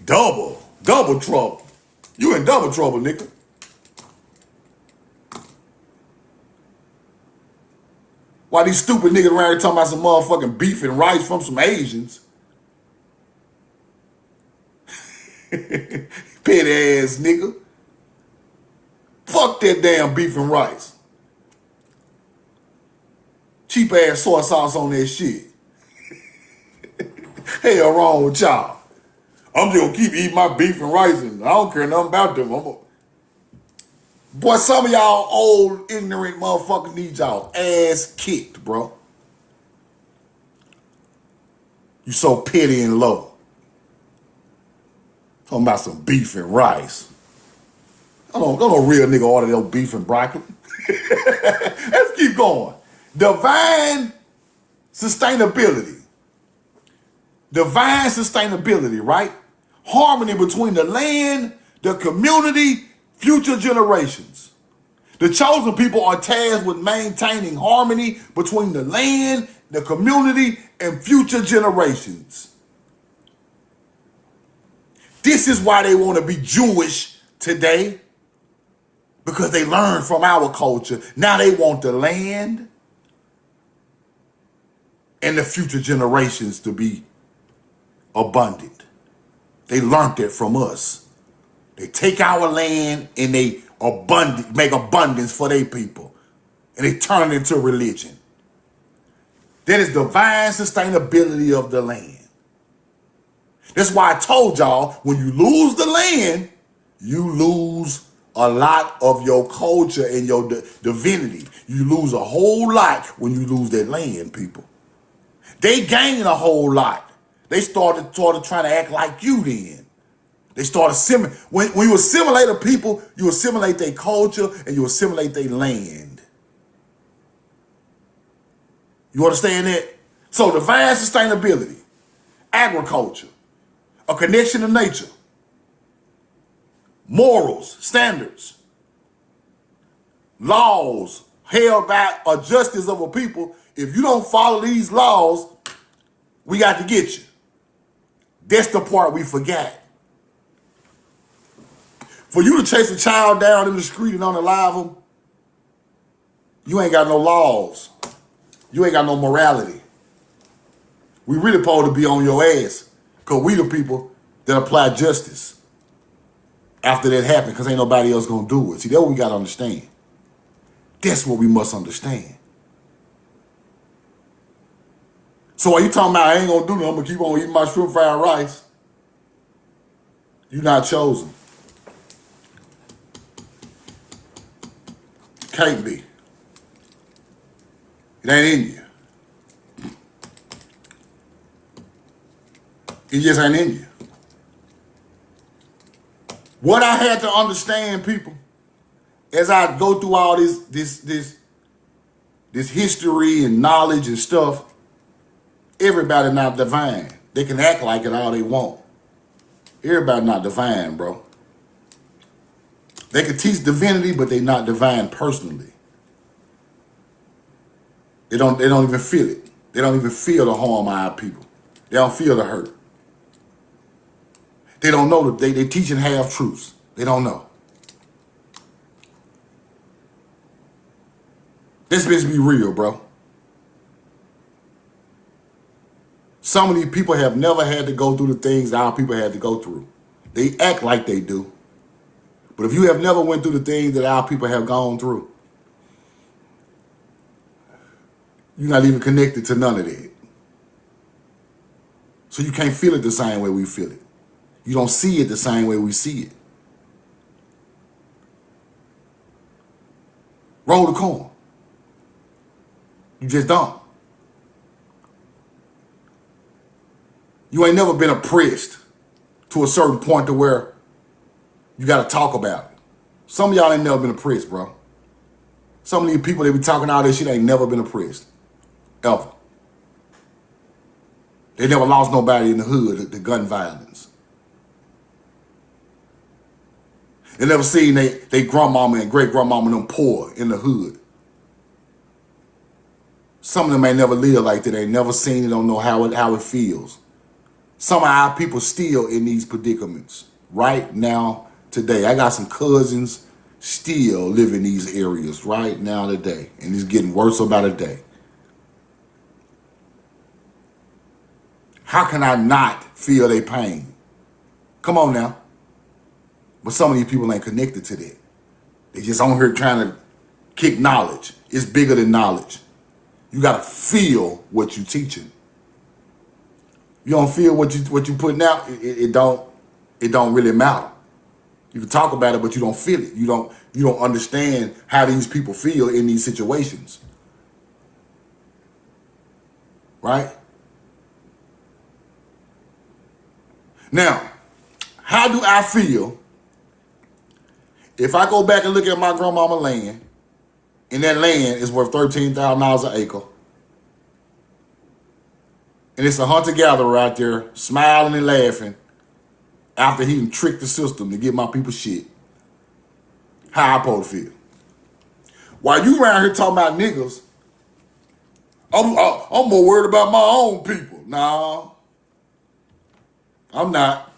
Double. Double trouble. You in double trouble, nigga. Why these stupid niggas around here talking about some motherfucking beef and rice from some Asians? Petty ass nigga. Fuck that damn beef and rice. Cheap ass soy sauce on that shit. Hell wrong with y'all. I'm just gonna keep eating my beef and rice and I don't care nothing about them. Boy, some of y'all old, ignorant motherfuckers need y'all ass kicked, bro. You so petty and low. Talking about some beef and rice. Don't no real nigga order no beef and broccoli. Let's keep going. Divine sustainability. Divine sustainability, right? Harmony between the land, the community, future generations. The chosen people are tasked with maintaining harmony between the land, the community, and future generations. This is why they want to be Jewish today, because they learned from our culture. Now they want the land and the future generations to be abundant. They learned it from us. They take our land and they make abundance for their people. And they turn it into religion. That is divine sustainability of the land. That's why I told y'all, when you lose the land, you lose a lot of your culture and your divinity. You lose a whole lot when you lose that land, people. They gain a whole lot. They started trying to act like you then. They started when you assimilate a people, you assimilate their culture and you assimilate their land. You understand that? So divine sustainability, agriculture, a connection to nature, morals, standards, laws held by a justice of a people. If you don't follow these laws, we got to get you. That's the part we forgot. For you to chase a child down in the street and unalive them, you ain't got no laws. You ain't got no morality. We really supposed to be on your ass, because we the people that apply justice after that happened, because ain't nobody else going to do it. See, that's what we got to understand. That's what we must understand. So while you talking about I ain't going to do nothing, I'm going to keep on eating my shrimp fried rice, you're not chosen. Can't be. It ain't in you. It just ain't in you. What I had to understand, people, as I go through all this history and knowledge and stuff, everybody not divine. They can act like it all they want. Everybody not divine, bro. They can teach divinity, but they not divine personally. They don't even feel it. They don't even feel the harm of our people. They don't feel the hurt. They don't know that they teaching half truths. They don't know. Let's just be real, bro. Some of these people have never had to go through the things that our people had to go through. They act like they do. But if you have never went through the things that our people have gone through, you're not even connected to none of that. So you can't feel it the same way we feel it. You don't see it the same way we see it. Roll the corn. You just don't. You ain't never been oppressed to a certain point to where you got to talk about it. Some of y'all ain't never been oppressed, bro. Some of these people that be talking all this shit ain't never been oppressed. Ever. They never lost nobody in the hood to gun violence. They never seen they grandmama and great grandmama them poor in the hood. Some of them ain't never lived like that. They ain't never seen it, don't know how it feels. Some of our people still in these predicaments right now today. I got some cousins still live in these areas right now today, and it's getting worse about a day. How can I not feel their pain? Come on now. But some of these people ain't connected to that. They just on here trying to kick knowledge. It's bigger than knowledge. You gotta feel what you teaching. You don't feel what you putting out, it don't really matter. You can talk about it, but you don't feel it. You don't understand how these people feel in these situations. Right? Now, how do I feel if I go back and look at my grandmama land, and that land is worth $13,000 an acre, and it's a hunter-gatherer out there smiling and laughing after he tricked the system to get my people shit? How I supposed to feel? While you around here talking about niggas, I'm more worried about my own people. Nah, I'm not.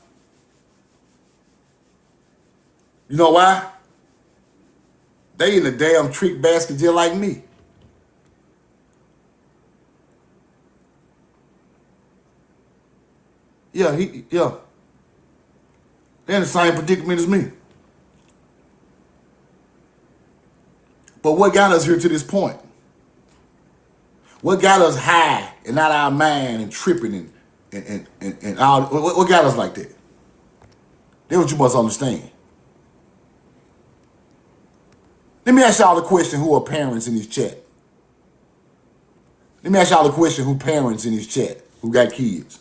You know why? They in the damn trick basket just like me. Yeah, they're in the same predicament as me. But what got us here to this point? What got us high and out of our mind and tripping and all? What got us like that? That's what you must understand. Let me ask y'all the question: who are parents in this chat? Let me ask y'all the question: who parents in this chat who got kids?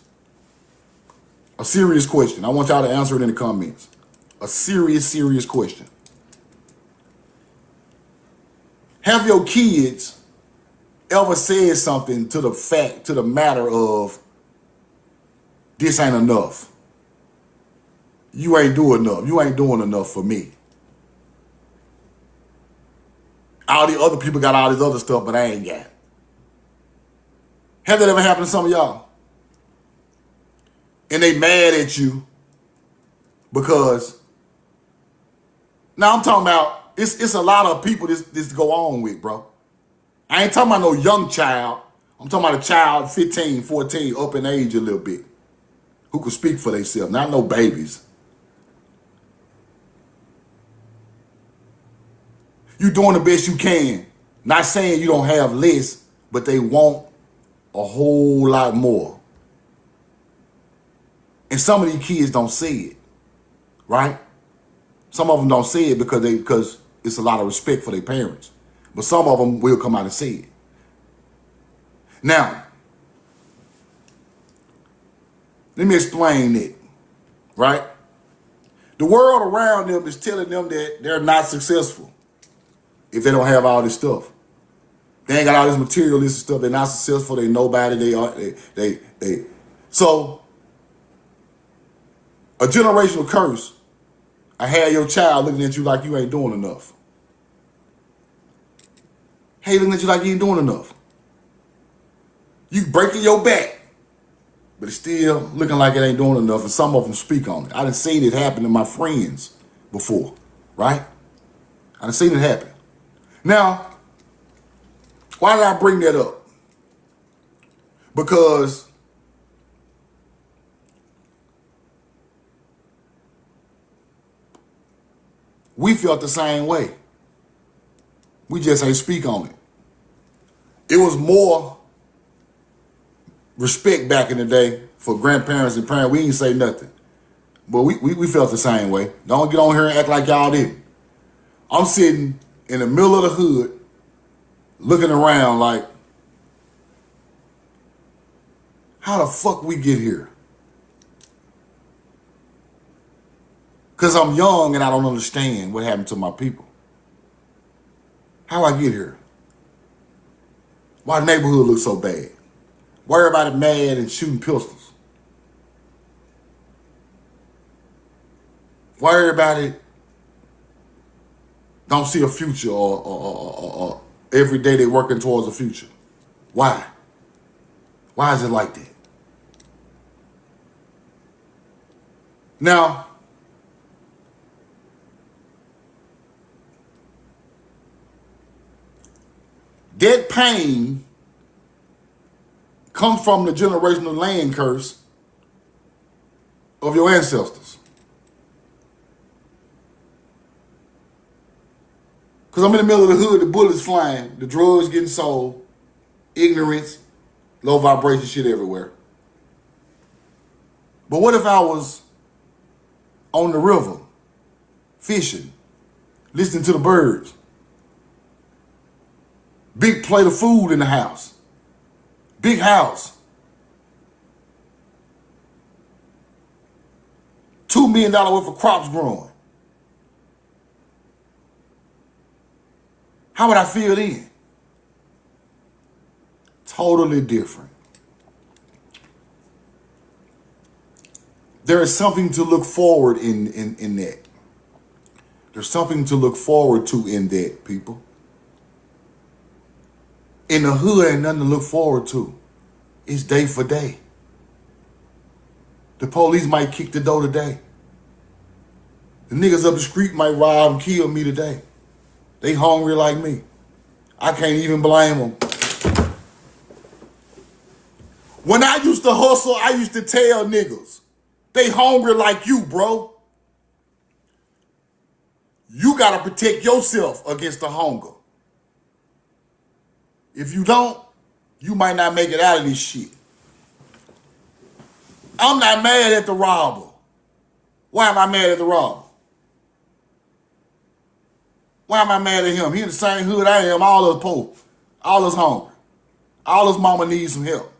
A serious question. I want y'all to answer it in the comments. A serious question. Have your kids ever said something to the matter of, this ain't enough? You ain't doing enough. You ain't doing enough for me. All the other people got all this other stuff, but I ain't got it. Have that ever happened to some of y'all? And they mad at you because, now I'm talking about, it's a lot of people this go on with, bro. I ain't talking about no young child. I'm talking about a child 15, 14, up in age a little bit, who can speak for themselves, not no babies. You doing the best you can. Not saying you don't have less, but they want a whole lot more. And some of these kids don't see it, right? Some of them don't see it because it's a lot of respect for their parents. But some of them will come out and see it. Now, let me explain it, right? The world around them is telling them that they're not successful if they don't have all this stuff. They ain't got all this materialistic stuff. They're not successful. They nobody. They. So, a generational curse. I had your child looking at you like you ain't doing enough. Hey, looking at you like you ain't doing enough. You breaking your back, but it's still looking like it ain't doing enough, and some of them speak on it. I done seen it happen to my friends before, right? I done seen it happen. Now, why did I bring that up? Because we felt the same way. We just ain't speak on it. It was more respect back in the day for grandparents and parents. We didn't say nothing. But we felt the same way. Don't get on here and act like y'all didn't. I'm sitting in the middle of the hood looking around like, how the fuck we get here? Because I'm young and I don't understand what happened to my people. How I get here? Why the neighborhood looks so bad? Why everybody mad and shooting pistols? Why everybody don't see a future or every day they working towards a future? Why? Why is it like that? Now, That pain comes from the generational land curse of your ancestors. Because I'm in the middle of the hood, the bullets flying, the drugs getting sold, ignorance, low vibration shit everywhere. But what if I was on the river, fishing, listening to the birds, big plate of food in the house, big house, $2 million worth of crops growing? How would I feel then? Totally different. There is something to look forward in that. There's something to look forward to in that, people. In the hood, ain't nothing to look forward to. It's day for day. The police might kick the door today. The niggas up the street might rob and kill me today. They hungry like me. I can't even blame them. When I used to hustle, I used to tell niggas, they hungry like you, bro. You gotta protect yourself against the hunger. If you don't, you might not make it out of this shit. I'm not mad at the robber. Why am I mad at the robber? Why am I mad at him? He in the same hood I am, all us poor, all us hungry, all us mama needs some help.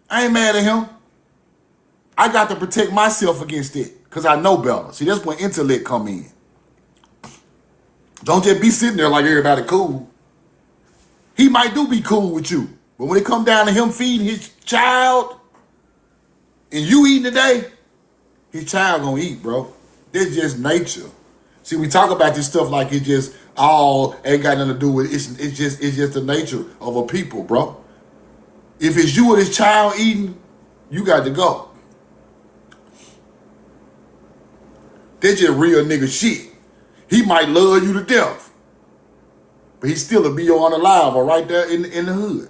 I ain't mad at him. I got to protect myself against it because I know better. See, that's when intellect come in. Don't just be sitting there like everybody cool. He might do be cool with you, but when it come down to him feeding his child and you eating today, his child gonna eat, bro. That's just nature. See, we talk about this stuff like it just all ain't got nothing to do with it. It's just the nature of a people, bro. If it's you or this child eating, you got to go. That's just real nigga shit. He might love you to death, but he still will be your unalive or right there in the hood.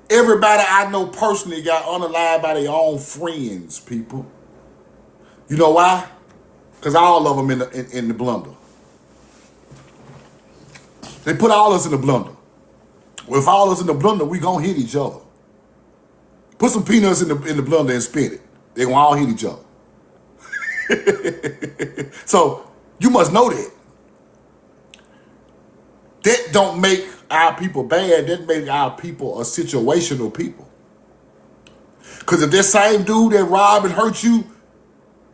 Everybody I know personally got unalived by their own friends, people. You know why? Because all of them in the blender. They put all us in the blender. Well, if all us in the blender, we gonna hit each other. Put some peanuts in the blender and spin it. They gonna all hit each other. So you must know that. That don't make our people bad. That make our people a situational people. Because if that same dude that robbed and hurt you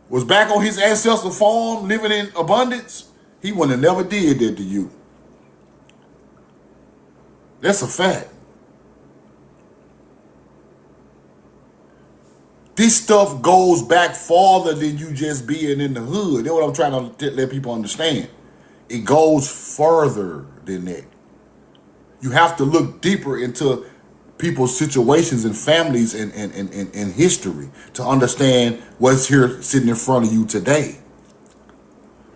was back on his ancestral farm living in abundance, he wouldn't have never did that to you. That's a fact. This stuff goes back farther than you just being in the hood. That's what I'm trying to let people understand. It goes further than that. You have to look deeper into people's situations and families and history to understand what's here sitting in front of you today.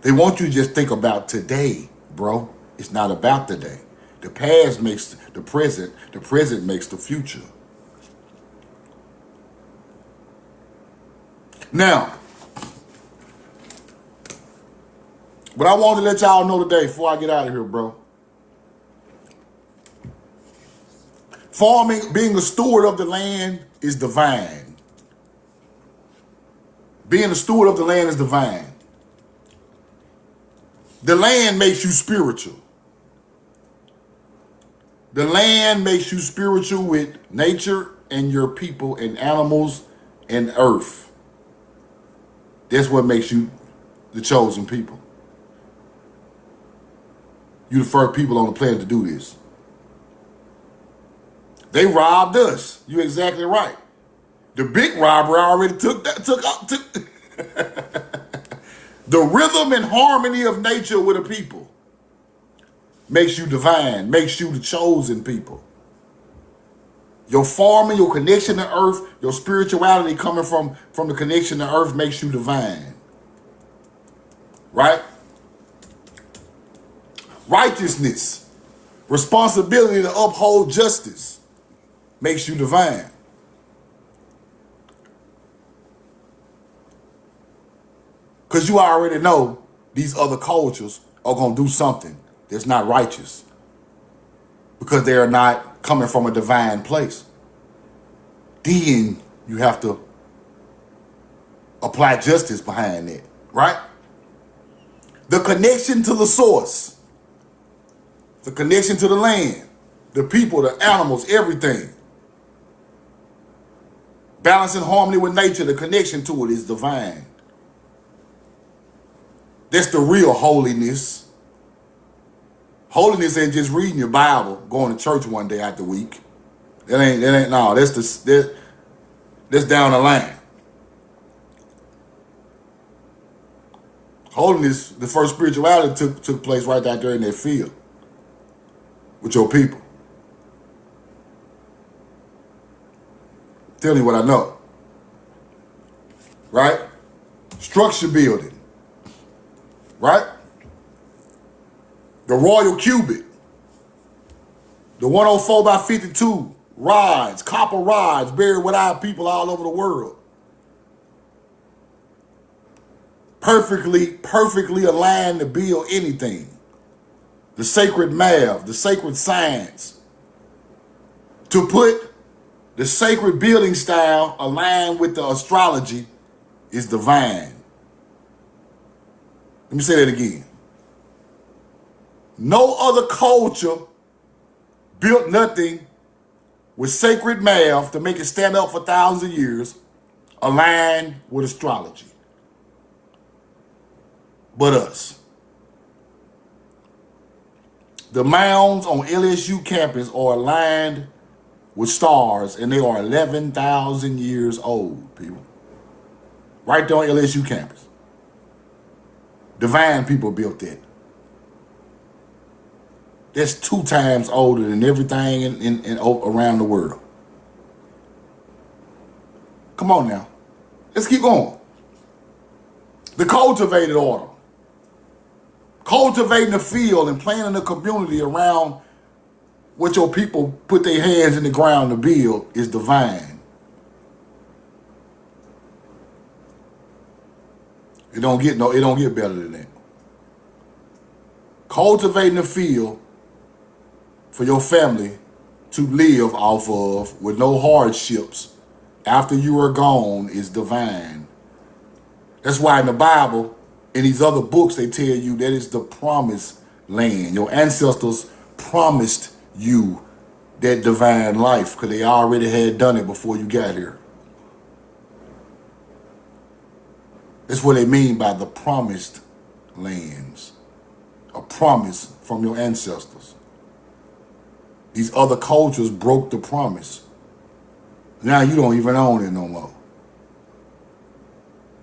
They want you to just think about today, bro. It's not about today. The past makes the present makes the future. Now, what I want to let y'all know today before I get out of here, bro. Farming, being a steward of the land is divine. Being a steward of the land is divine. The land makes you spiritual. The land makes you spiritual with nature and your people and animals and earth. That's what makes you the chosen people. You're the first people on the planet to do this. They robbed us. You're exactly right. The big robber already took. The rhythm and harmony of nature with a people makes you divine, makes you the chosen people. Your farming, your connection to earth, your spirituality coming from the connection to earth makes you divine. Right? Righteousness Responsibility to uphold justice makes you divine. Because you already know these other cultures are going to do something that's not righteous. Because they are not coming from a divine place. Then you have to apply justice behind it, right? The connection to the source, the connection to the land, the people, the animals, everything. Balance and harmony with nature, the connection to it is divine. That's the real holiness. Holiness ain't just reading your Bible, going to church one day out the week. That's down the line. Holiness, the first spirituality took place right out there in that field with your people. Tell me what I know. Right? Structure building. Right? The royal cubit. The 104 by 52 rods, copper rods buried with our people all over the world. Perfectly aligned to build anything. The sacred math, the sacred science. To put the sacred building style aligned with the astrology is divine. Let me say that again. No other culture built nothing with sacred math to make it stand up for thousands of years, aligned with astrology. But us. The mounds on LSU campus are aligned with stars, and they are 11,000 years old, people. Right there on LSU campus. Divine people built that. That's 2 times older than everything in around the world. Come on now. Let's keep going. The cultivated order. Cultivating the field and planting the community around what your people put their hands in the ground to build is divine. It don't get better than that. Cultivating the field for your family to live off of with no hardships after you are gone is divine. That's why in the Bible, in these other books, they tell you that it's the promised land. Your ancestors promised you that divine life because they already had done it before you got here. That's what they mean by the promised lands. A promise from your ancestors. These other cultures broke the promise. Now you don't even own it no more.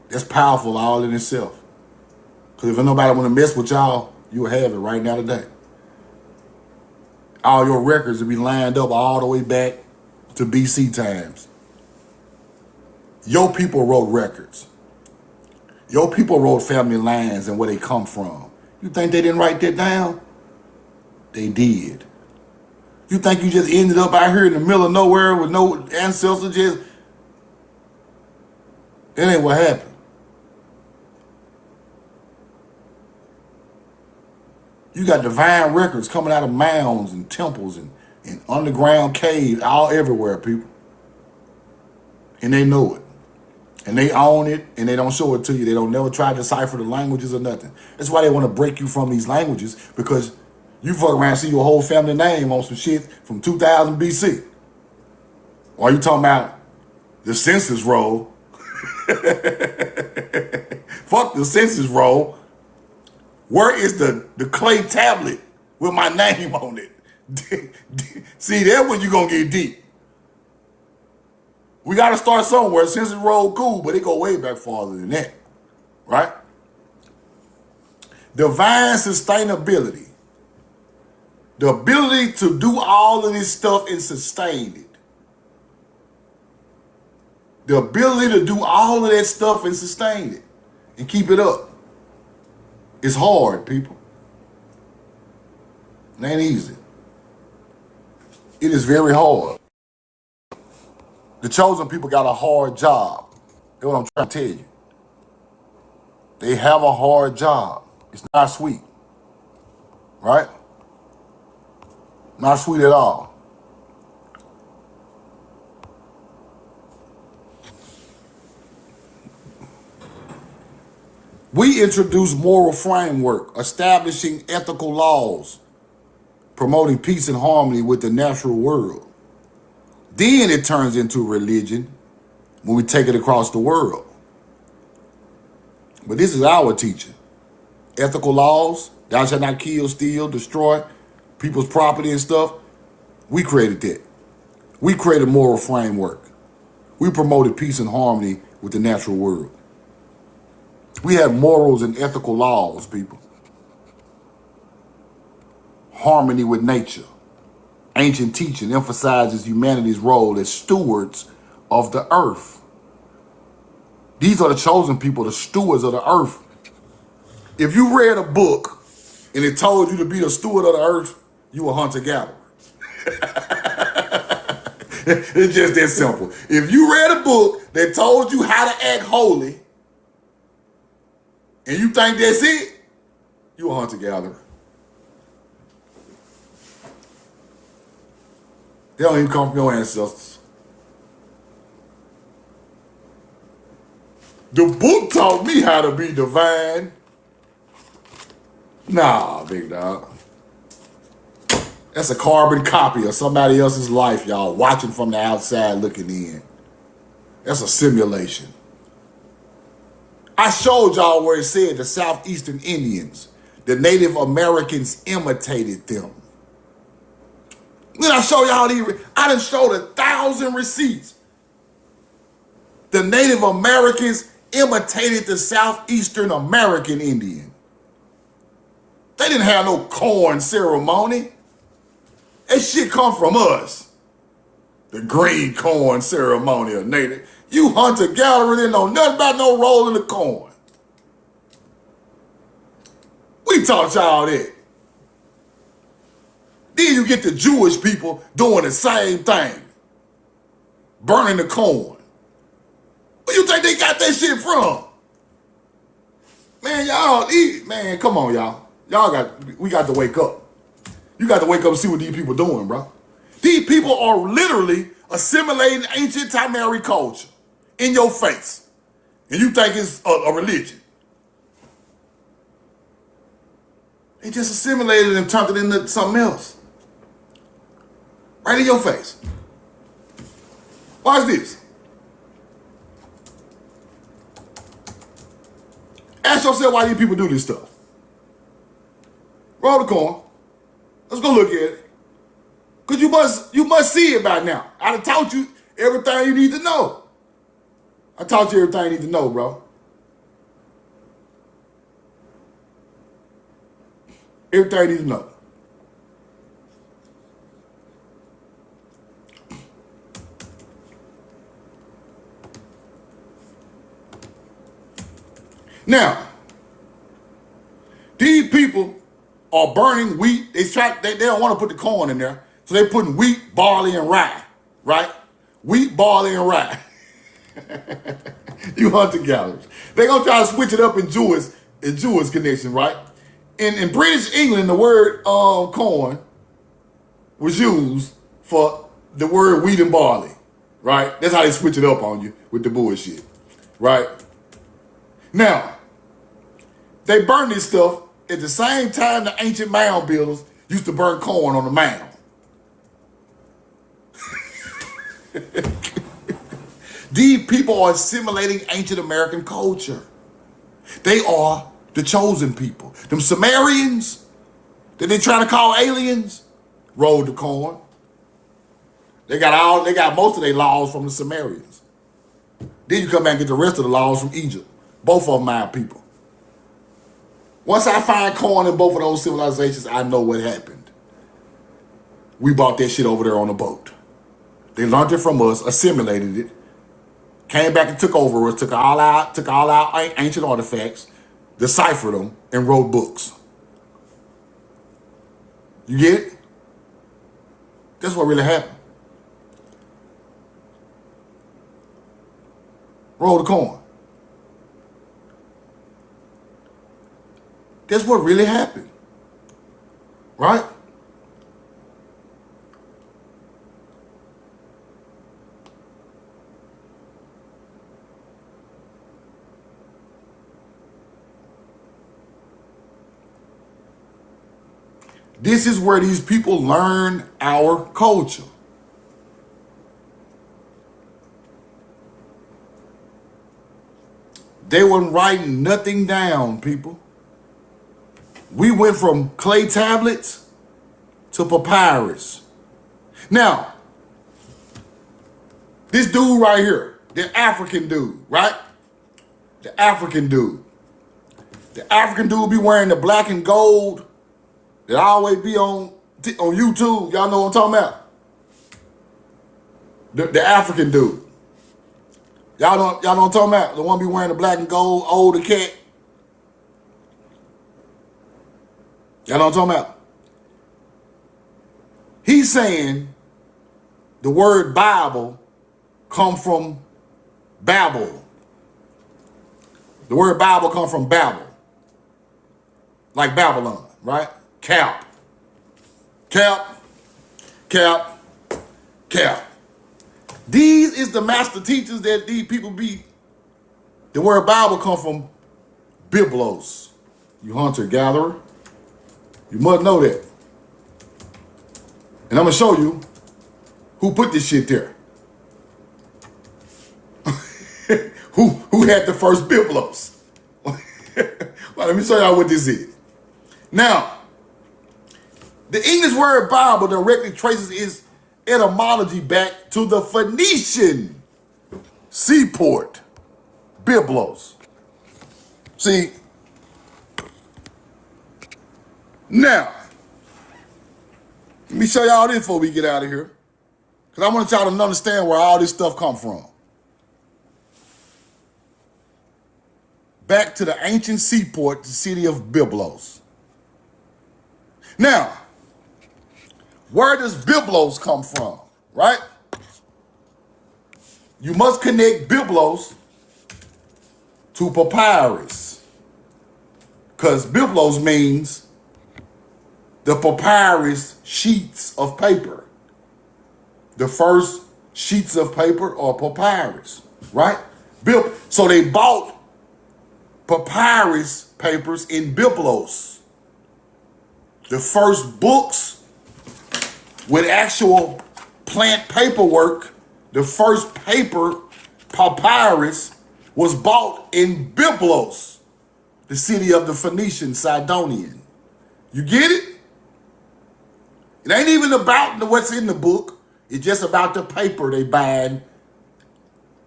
That's powerful all in itself. Because if nobody want to mess with y'all, you'll have it right now today. All your records will be lined up all the way back to BC times. Your people wrote records. Your people wrote family lines and where they come from. You think they didn't write that down? They did. You think you just ended up out here in the middle of nowhere with no ancestors? That ain't what happened. You got divine records coming out of mounds and temples and underground caves all everywhere, people. And they know it. And they own it, and they don't show it to you. They don't never try to decipher the languages or nothing. That's why they want to break you from these languages, because you fuck around and see your whole family name on some shit from 2000 BC. Or you talking about the census roll. Fuck the census roll. Where is the clay tablet with my name on it? See, that's when you're going to get deep. We got to start somewhere. Census roll, cool, but it go way back farther than that. Right? Divine sustainability. The ability to do all of this stuff and sustain it. The ability to do all of that stuff and sustain it. And keep it up. It's hard, people. It ain't easy. It is very hard. The chosen people got a hard job. That's what I'm trying to tell you. They have a hard job. It's not sweet, right? Not sweet at all. We introduce moral framework, establishing ethical laws, promoting peace and harmony with the natural world. Then it turns into religion when we take it across the world. But this is our teaching. Ethical laws, thou shalt not kill, steal, destroy people's property and stuff. We created that. We created moral framework. We promoted peace and harmony with the natural world. We have morals and ethical laws, people. Harmony with nature. Ancient teaching emphasizes humanity's role as stewards of the earth. These are the chosen people, the stewards of the earth. If you read a book and it told you to be a steward of the earth, you a hunter-gatherer. It's just that simple. If you read a book that told you how to act holy, and you think that's it, you a hunter-gatherer. They don't even come from your ancestors. The book taught me how to be divine. Nah, big dog. That's a carbon copy of somebody else's life, y'all, watching from the outside looking in. That's a simulation. I showed y'all where it said the Southeastern Indians, the Native Americans imitated them. Then I show y'all these, I done showed 1,000 receipts. The Native Americans imitated the Southeastern American Indian. They didn't have no corn ceremony. That shit come from us. The green corn ceremony of native. You hunter-gatherer didn't know nothing about no rolling the corn. We taught y'all that. Then you get the Jewish people doing the same thing. Burning the corn. Where you think they got that shit from? Man, y'all eat. Man, come on, y'all. We got to wake up. You got to wake up and see what these people doing, bro. These people are literally assimilating ancient Tamari culture in your face. And you think it's a religion. They just assimilated and turned it into something else. Right in your face. Watch this. Ask yourself why these people do this stuff. Roll the corn. Let's go look at it. Because you must see it by now. I done taught you everything you need to know. I taught you everything you need to know, bro. Everything you need to know. Now, these people are burning wheat. They don't want to put the corn in there. So they're putting wheat, barley, and rye, right? Wheat, barley, and rye. You hunter-gatherers. They're going to try to switch it up in Jewish connection, right? In British England, the word corn was used for the word wheat and barley, right? That's how they switch it up on you with the bullshit, right? Now, they burn this stuff at the same time the ancient mound builders used to burn corn on the mound. These people are assimilating ancient American culture. They are the chosen people. Them Sumerians that they trying to call aliens rolled the corn. They got most of their laws from the Sumerians. Then you come back and get the rest of the laws from Egypt. Both of them my people. Once I find corn in both of those civilizations, I know what happened. We bought that shit over there on a boat. They learned it from us, assimilated it, came back and took over us, took all our ancient artifacts, deciphered them, and wrote books. You get it? That's what really happened. Roll the coin. That's what really happened. Right? This is where these people learn our culture. They weren't writing nothing down, people. We went from clay tablets to papyrus. Now, this dude right here, the African dude, right? The African dude. The African dude be wearing the black and gold that always be on YouTube. Y'all know what I'm talking about? The African dude. Y'all know what I'm talking about? The one be wearing the black and gold, older cat. Y'all know what I'm talking about? He's saying the word Bible come from Babel. The word Bible come from Babel. Like Babylon, right? Cap. These is the master teachers that these people be. The word Bible come from Biblos. You hunter-gatherer. You must know that. And I'm going to show you who put this shit there. who had the first Biblos. Well, let me show y'all what this is. Now, the English word Bible directly traces its etymology back to the Phoenician seaport, Byblos. See, now, let me show y'all this before we get out of here, because I want y'all to understand where all this stuff come from. Back to the ancient seaport, the city of Byblos. Now, where does Byblos come from, right? You must connect Byblos to papyrus, because Byblos means the papyrus sheets of paper. The first sheets of paper are papyrus, right? So they bought papyrus papers in Byblos. The first books with actual plant paperwork, the first paper, papyrus, was bought in Byblos, the city of the Phoenician Sidonian. You get it? It ain't even about what's in the book. It's just about the paper they buying,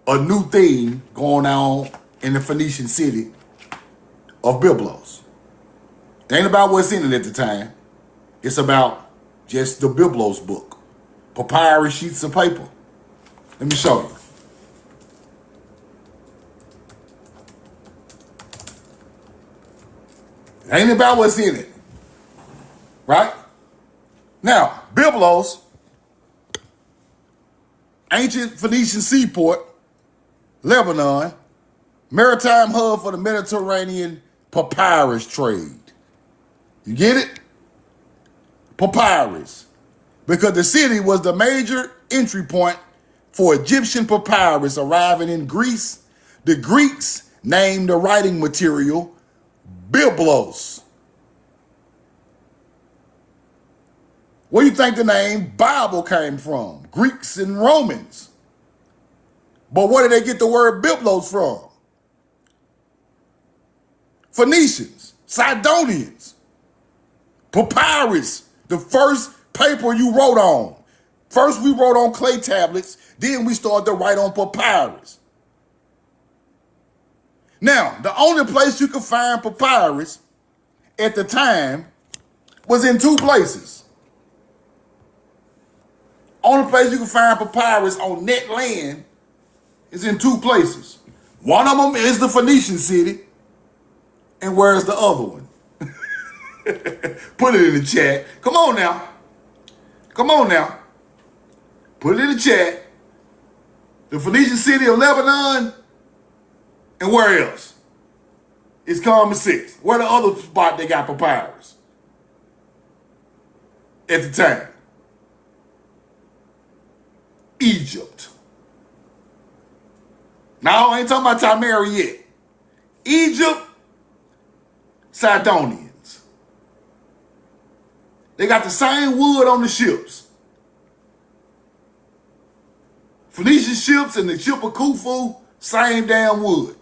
a new thing going on in the Phoenician city of Byblos. It ain't about what's in it at the time. It's about just the Byblos book. Papyrus sheets of paper. Let me show you. It ain't about what's in it. Right? Now, Byblos, ancient Phoenician seaport, Lebanon, maritime hub for the Mediterranean papyrus trade. You get it? Papyrus. Because the city was the major entry point for Egyptian papyrus arriving in Greece. The Greeks named the writing material Byblos. Where do you think the name Bible came from? Greeks and Romans. But where did they get the word Byblos from? Phoenicians, Sidonians. Papyrus, the first paper you wrote on. First we wrote on clay tablets, then we started to write on papyrus. Now, the only place you could find papyrus at the time was in two places. Only place you can find papyrus on net land is in two places. One of them is the Phoenician city, and where's the other one? Put it in the chat. Come on now. Come on now. Put it in the chat. The Phoenician city of Lebanon, and where else? It's common sense. Where the other spot they got papyrus? At the time. Egypt. Now, I ain't talking about Timeri yet. Egypt, Sidonians. They got the same wood on the ships. Phoenician ships and the ship of Khufu, same damn wood.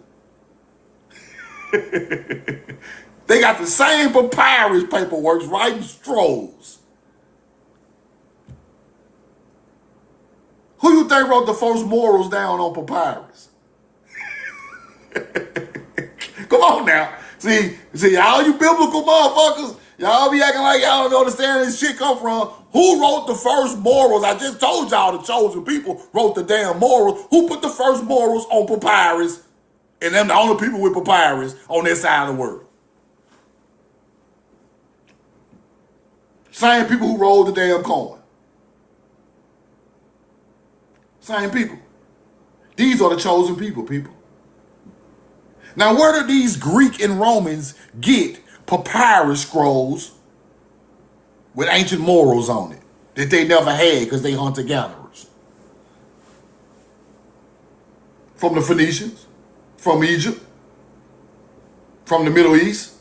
They got the same papyrus paperwork, writing scrolls. Who you think wrote the first morals down on papyrus? Come on now. See, all you biblical motherfuckers, y'all be acting like y'all don't understand where this shit come from. Who wrote the first morals? I just told y'all the chosen people wrote the damn morals. Who put the first morals on papyrus? And them the only people with papyrus on this side of the world. Same people who rolled the damn coin. Same people. These are the chosen people. Now, where do these Greek and Romans get papyrus scrolls with ancient morals on it that they never had because they hunter-gatherers? From the Phoenicians? From Egypt? From the Middle East?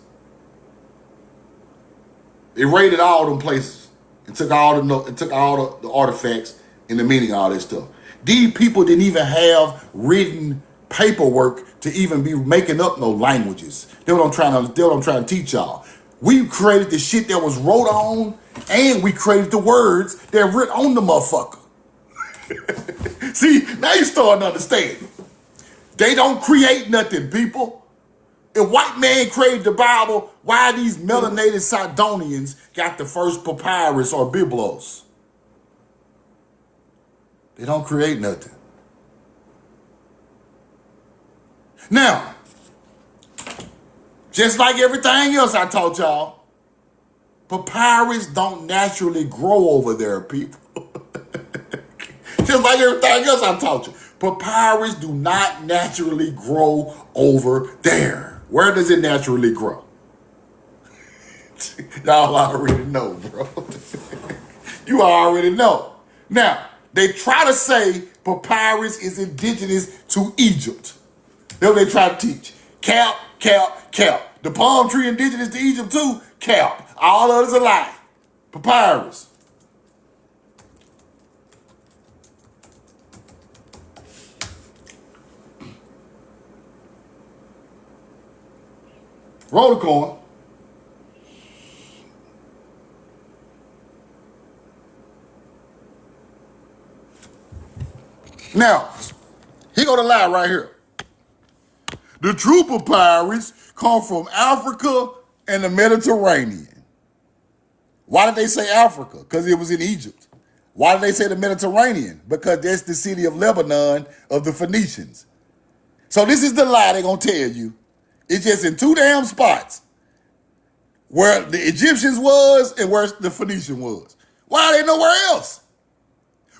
They raided all them places and took all the artifacts and the meaning of all that stuff. These people didn't even have written paperwork to even be making up no languages. That's what I'm trying to teach y'all. We created the shit that was wrote on, and we created the words that written on the motherfucker. See, now you starting to understand. They don't create nothing, people. If white man created the Bible, why these melanated Sidonians got the first papyrus or biblos? They don't create nothing. Now, just like everything else I taught y'all, papyrus don't naturally grow over there, people. Just like everything else I taught you. Papyrus do not naturally grow over there. Where does it naturally grow? Y'all already know, bro. You already know. Now, they try to say papyrus is indigenous to Egypt. That's what they try to teach. Cap. The palm tree indigenous to Egypt too? Cap. All others a lie. Papyrus. Roll the coin. Now, here go the lie right here. The true papyrus come from Africa and the Mediterranean. Why did they say Africa? Because it was in Egypt. Why did they say the Mediterranean? Because that's the city of Lebanon of the Phoenicians. So this is the lie they're going to tell you. It's just in two damn spots. Where the Egyptians was and where the Phoenician was. Why are they nowhere else?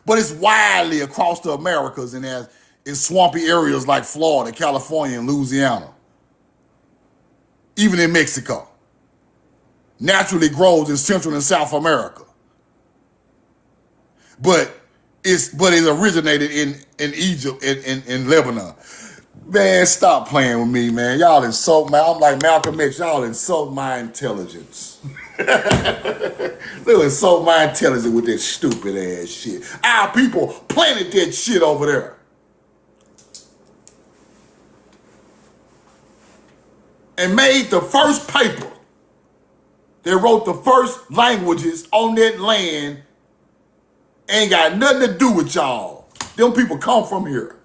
But it's widely across the Americas and in swampy areas like Florida, California, and Louisiana. Even in Mexico. Naturally grows in Central and South America. But it originated in Egypt and in Lebanon. Man, stop playing with me, man. Y'all insult me. I'm like Malcolm X. Y'all insult my intelligence. They insult my intelligence with that stupid ass shit. Our people planted that shit over there. And made the first paper. They wrote the first languages on that land. Ain't got nothing to do with y'all. Them people come from here.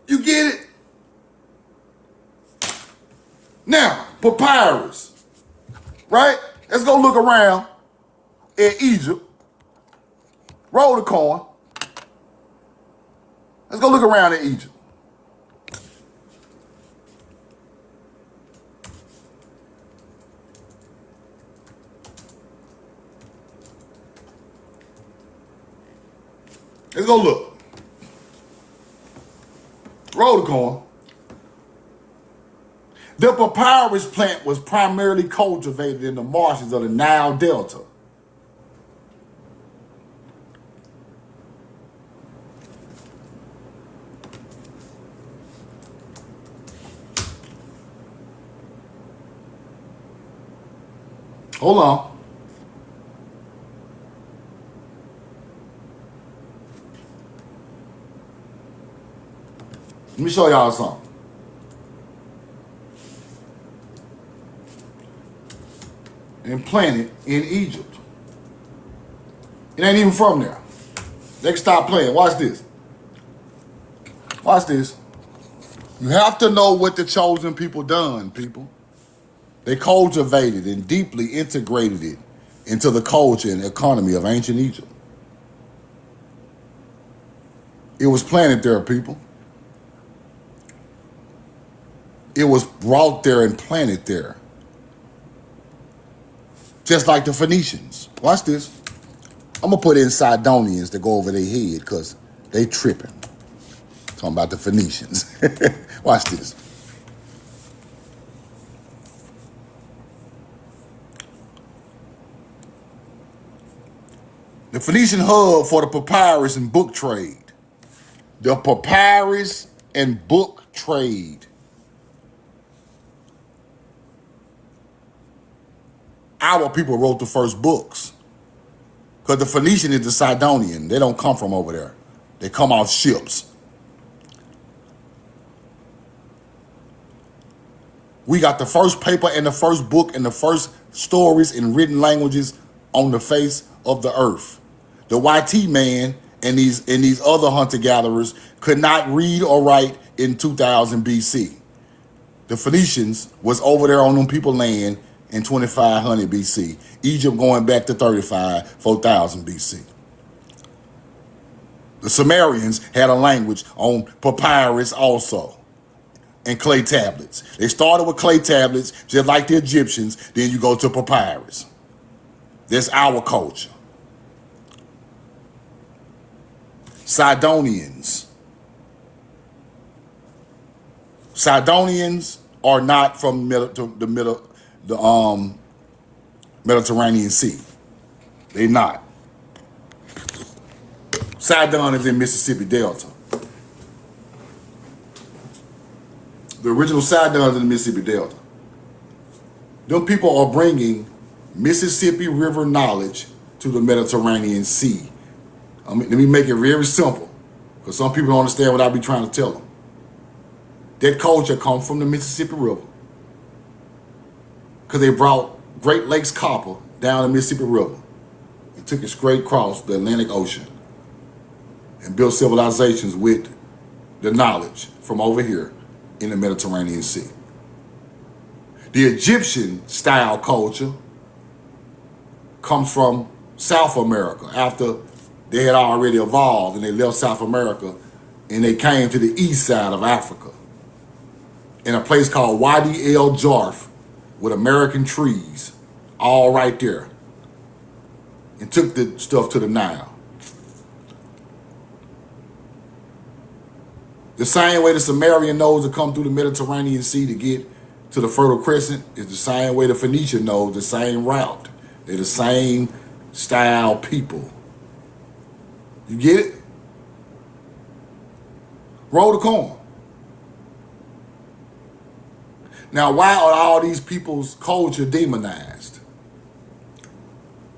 You get it? Now, papyrus, right? Let's go look around at Egypt. Roll the coin. Let's go look around at Egypt. Let's go look. Roll the corn. The papyrus plant was primarily cultivated in the marshes of the Nile Delta. Hold on. Let me show y'all something. And planted in Egypt. It ain't even from there. They can stop playing. Watch this. Watch this. You have to know what the chosen people done, people. They cultivated and deeply integrated it into the culture and economy of ancient Egypt. It was planted there, people. It was brought there and planted there. Just like the Phoenicians. Watch this. I'm going to put in Sidonians to go over their head because they tripping. Talking about the Phoenicians. Watch this. The Phoenician hub for the papyrus and book trade. The papyrus and book trade. Our people wrote the first books. Because the Phoenician is the Sidonian. They don't come from over there. They come off ships. We got the first paper and the first book and the first stories in written languages on the face of the earth. The YT man and these other hunter-gatherers could not read or write in 2000 BC. The Phoenicians was over there on them people land in 2500 BC. Egypt going back to 4000 BC. The Sumerians had a language on papyrus also and clay tablets. They started with clay tablets just like the Egyptians. Then you go to papyrus. That's our culture. Sidonians. Sidonians are not from the Mediterranean Sea. They not. Sidon is in Mississippi Delta. The original Sidon is in the Mississippi Delta. Them people are bringing Mississippi River knowledge to the Mediterranean Sea. Let me make it very simple, because some people don't understand what I be trying to tell them. That culture comes from the Mississippi River, because they brought Great Lakes copper down the Mississippi River and took it straight across the Atlantic Ocean and built civilizations with the knowledge from over here in the Mediterranean Sea. The Egyptian style culture comes from South America after they had already evolved and they left South America and they came to the east side of Africa in a place called Wadi El Jarf with American trees all right there and took the stuff to the Nile. The same way the Sumerian knows to come through the Mediterranean Sea to get to the Fertile Crescent is the same way the Phoenician knows the same route. They're the same style people. You get it? Roll the corn. Now, why are all these people's culture demonized?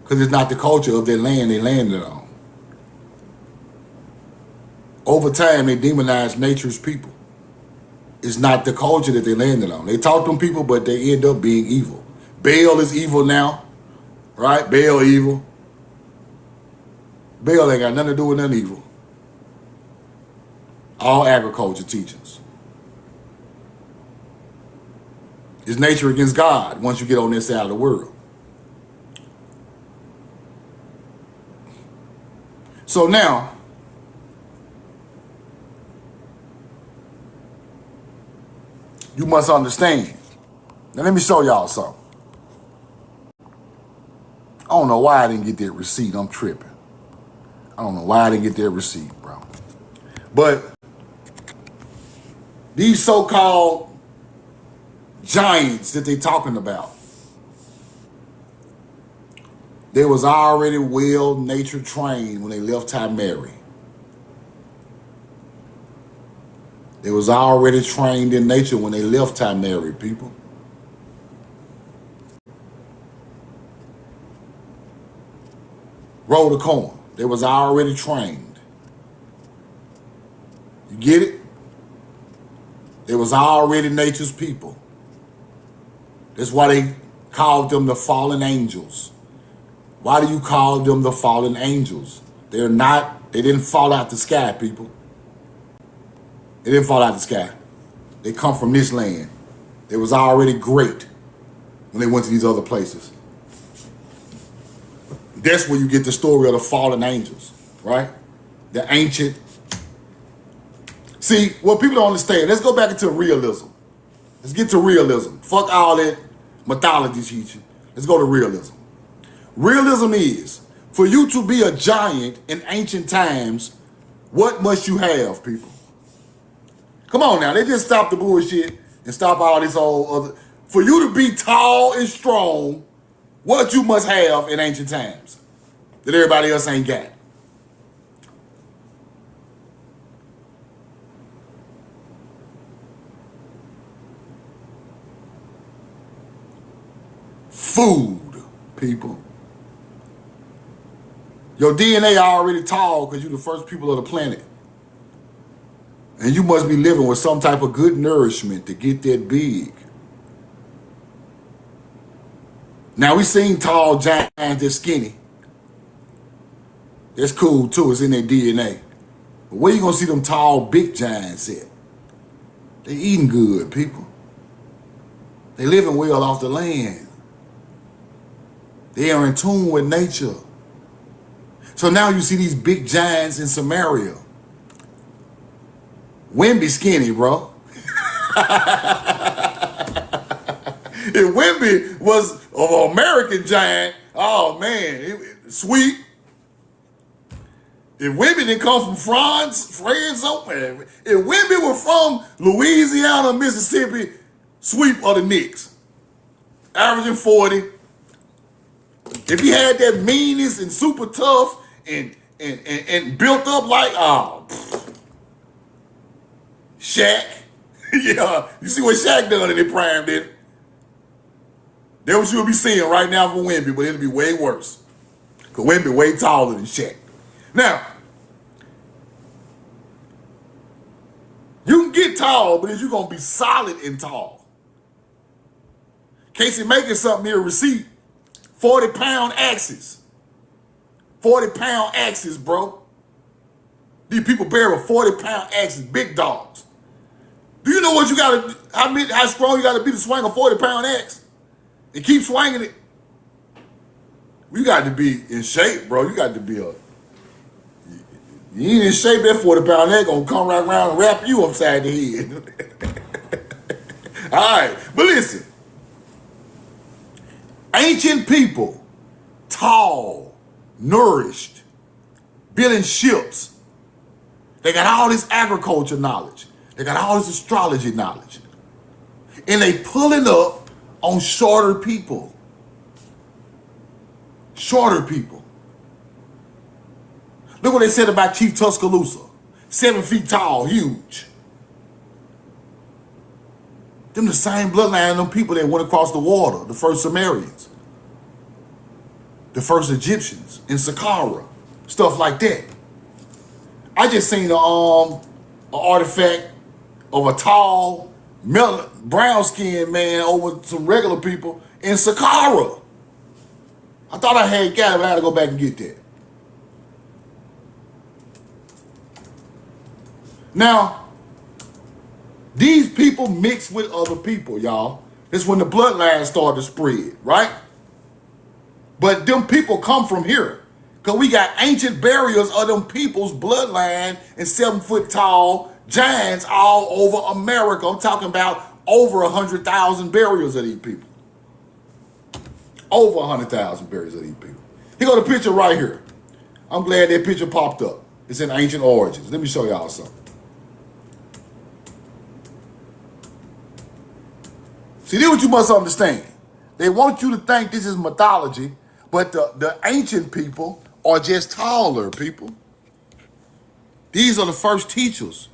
Because it's not the culture of their land they landed on. Over time, they demonized nature's people. It's not the culture that they landed on. They taught them people, but they end up being evil. Baal is evil now, right? Baal evil. Baal ain't got nothing to do with nothing evil. All agriculture teachings. It's nature against God once you get on this side of the world. So now, you must understand. Now let me show y'all something. I don't know why I didn't get that receipt. I'm tripping. I don't know why I didn't get that receipt, bro. But these so-called giants that they talking about, they was already well nature trained when they left Tamari. They was already trained in nature when they left Tamari, people. Roll the corn. They was already trained. You get it? They was already nature's people. That's why they called them the fallen angels. Why do you call them the fallen angels? They didn't fall out the sky, people. They didn't fall out the sky. They come from this land. They was already great when they went to these other places. That's where you get the story of the fallen angels, right? The ancient. See, what people don't understand, let's go back into realism. Let's get to realism. Fuck all that mythology teaching. Let's go to realism. Realism is, for you to be a giant in ancient times, what must you have, people? Come on now, they just stop the bullshit and stop all this old other. For you to be tall and strong, what you must have in ancient times that everybody else ain't got. Food, people. Your DNA already tall because you're the first people of the planet. And you must be living with some type of good nourishment to get that big. Now, we seen tall giants that's skinny. That's cool too, it's in their DNA. But where you gonna see them tall, big giants at? They eating good, people. They living well off the land. They are in tune with nature. So now you see these big giants in Samaria. Wimby skinny, bro. If Wimby was an American giant, oh man, sweet. If Wimby didn't come from France, man. If Wimby were from Louisiana, Mississippi, sweep of the Knicks. Averaging 40. If he had that meanness and super tough and built up like, Shaq. Yeah, you see what Shaq done in his prime, did? That's what you'll be seeing right now for Wimby, but it'll be way worse. Because Wimby way taller than Shaq. Now, you can get tall, but you're going to be solid and tall. Casey making something here, receipt. 40-pound axes. 40-pound axes, bro. These people bear 40-pound axes, big dogs. Do you know what you got to, how strong you got to be to swing a 40-pound axe? And keep swinging it? You got to be in shape, bro. You got to be you ain't in shape, that 40-pound axe gonna come right around and wrap you upside the head. All right, but listen. Ancient people, tall, nourished, building ships. They got all this agriculture knowledge. They got all this astrology knowledge. And they pulling up on shorter people. Shorter people. Look what they said about Chief Tuscaloosa. 7 feet tall, huge. Them the same bloodline of them people that went across the water, the first Sumerians, the first Egyptians in Saqqara, stuff like that. I just seen an artifact of a tall, brown-skinned man over some regular people in Saqqara. I thought I had got it, but I had to go back and get that. Now, these people mix with other people, y'all. It's when the bloodlines start to spread, right? But them people come from here. Because we got ancient burials of them people's bloodline and 7-foot tall giants all over America. I'm talking about over 100,000 burials of these people. Over 100,000 burials of these people. Here go the picture right here. I'm glad that picture popped up. It's in Ancient Origins. Let me show y'all something. See, this is what you must understand. They want you to think this is mythology, but the ancient people are just taller people. These are the first teachers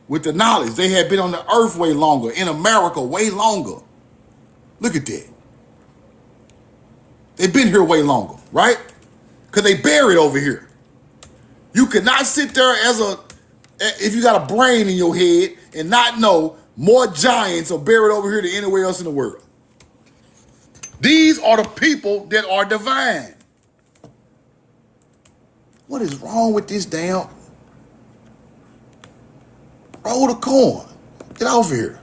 with the knowledge. They had been on the earth way longer, in America way longer. Look at that. They've been here way longer, right? Because they buried over here. You cannot sit there if you got a brain in your head and not know more giants are buried over here than anywhere else in the world. These are the people that are divine. What is wrong with this damn roll the corn? Get off here.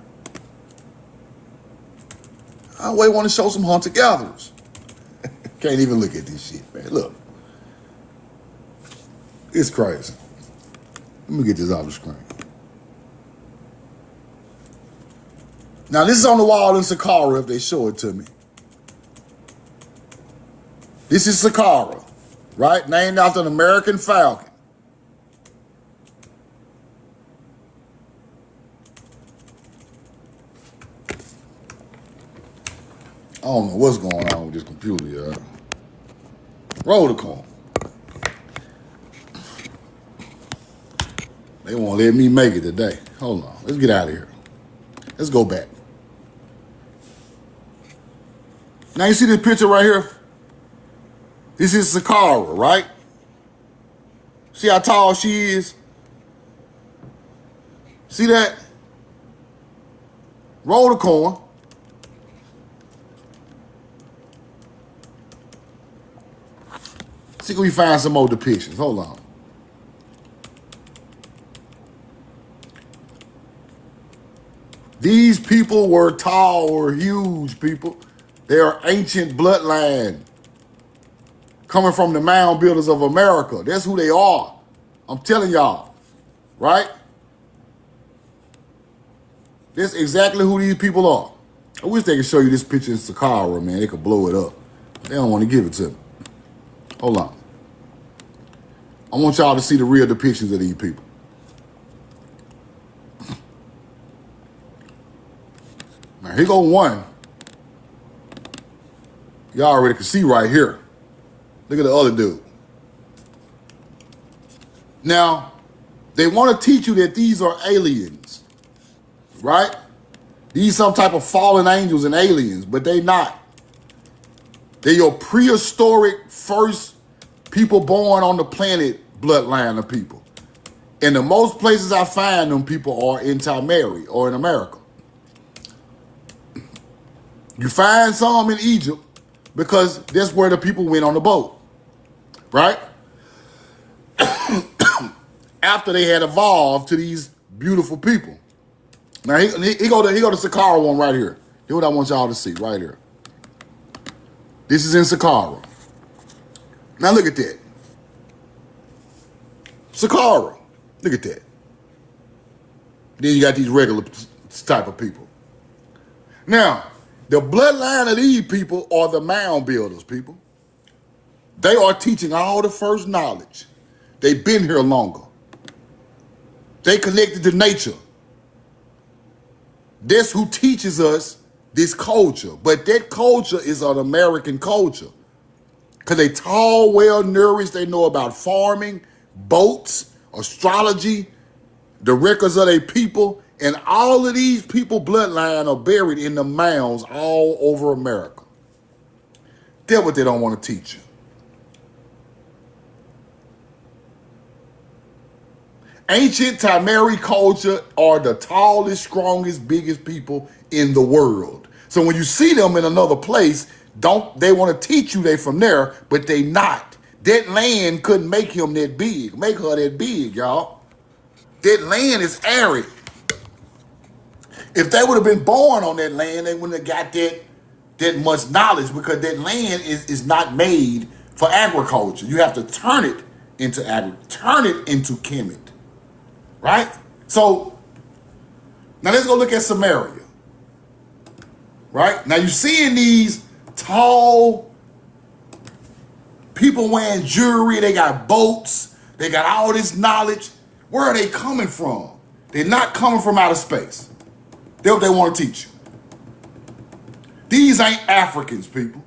I always want to show some hunter-gatherers. Can't even look at this shit, man. Look. It's crazy. Let me get this off the screen. Now, this is on the wall in Saqqara if they show it to me. This is Saqqara, right? Named after an American falcon. I don't know what's going on with this computer, y'all. Roll the corn. They won't let me make it today. Hold on. Let's get out of here. Let's go back. Now you see this picture right here? This is Saqqara, right? See how tall she is? See that? Roll the corn. See if we find some more depictions. Hold on. These people were tall or huge people. They are ancient bloodline coming from the mound builders of America. That's who they are. I'm telling y'all, right? That's exactly who these people are. I wish they could show you this picture in Saqqara, man. They could blow it up. They don't want to give it to me. Hold on. I want y'all to see the real depictions of these people. Now, here go one. Y'all already can see right here. Look at the other dude. Now, they want to teach you that these are aliens, right? These some type of fallen angels and aliens, but they not. They're your prehistoric first people born on the planet bloodline of people. And the most places I find them people are in Tamari or in America. You find some in Egypt because that's where the people went on the boat, right? After they had evolved to these beautiful people. Now he go to Saqqara one right here. Here's what I want y'all to see right here. This is in Saqqara. Now look at that. Saqqara. Look at that. Then you got these regular type of people. Now, the bloodline of these people are the mound builders, people. They are teaching all the first knowledge. They've been here longer. They connected to nature. That's who teaches us this culture. But that culture is an American culture. Because they tall, well-nourished. They know about farming, boats, astrology, the records of their people. And all of these people bloodline are buried in the mounds all over America. That's what they don't want to teach you. Ancient Tamari culture are the tallest, strongest, biggest people in the world. So when you see them in another place, they want to teach you they from there, but they not. That land couldn't make him that big, make her that big, y'all. That land is arid. If they would have been born on that land, they wouldn't have got that much knowledge because that land is not made for agriculture. You have to turn it into turn it into Kemet. Right? So, now let's go look at Samaria. Right? Now you're seeing these tall, People wearing jewelry, they got boats, they got all this knowledge. Where are they coming from? They're not coming from outer space. That's what they want to teach you. These ain't Africans, people.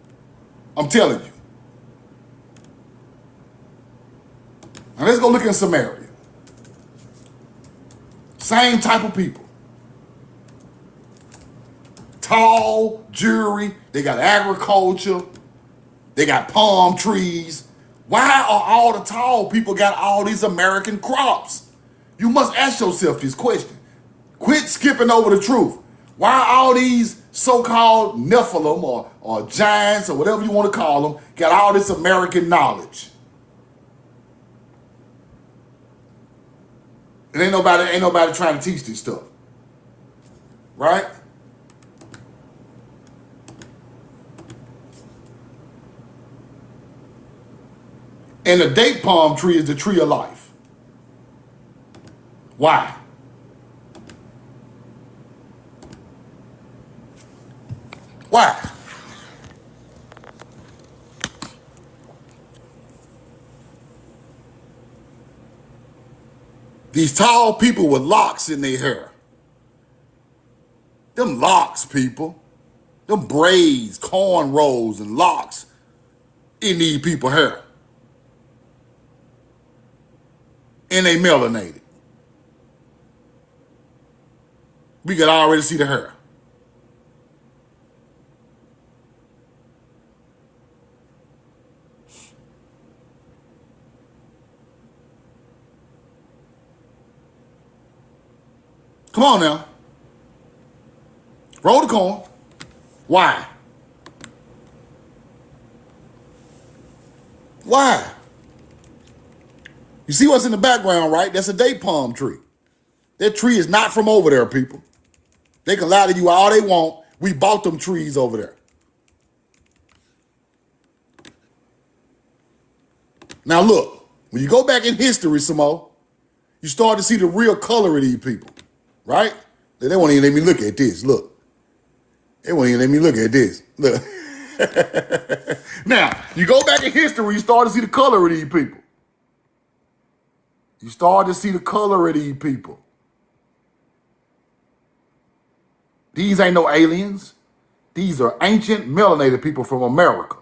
I'm telling you. Now let's go look in Samaria. Same type of people. Tall jewelry, they got agriculture, they got palm trees. Why are all the tall people got all these American crops? You must ask yourself this question. Quit skipping over the truth. Why are all these so-called Nephilim or giants or whatever you want to call them got all this American knowledge? And ain't nobody trying to teach this stuff. Right? And the date palm tree is the tree of life. Why? Why? These tall people with locks in their hair. Them locks, people. Them braids, cornrows, and locks in these people's hair. And they melanated. We could already see the hair. Come on now. Roll the corn. Why? Why? You see what's in the background, right? That's a date palm tree. That tree is not from over there, people. They can lie to you all they want. We bought them trees over there. Now look, when you go back in history some more, you start to see the real color of these people, right? They won't even let me look at this. Look. They won't even let me look at this. Look. Now, you go back in history, you start to see the color of these people. You start to see the color of these people. These ain't no aliens. These are ancient melanated people from America.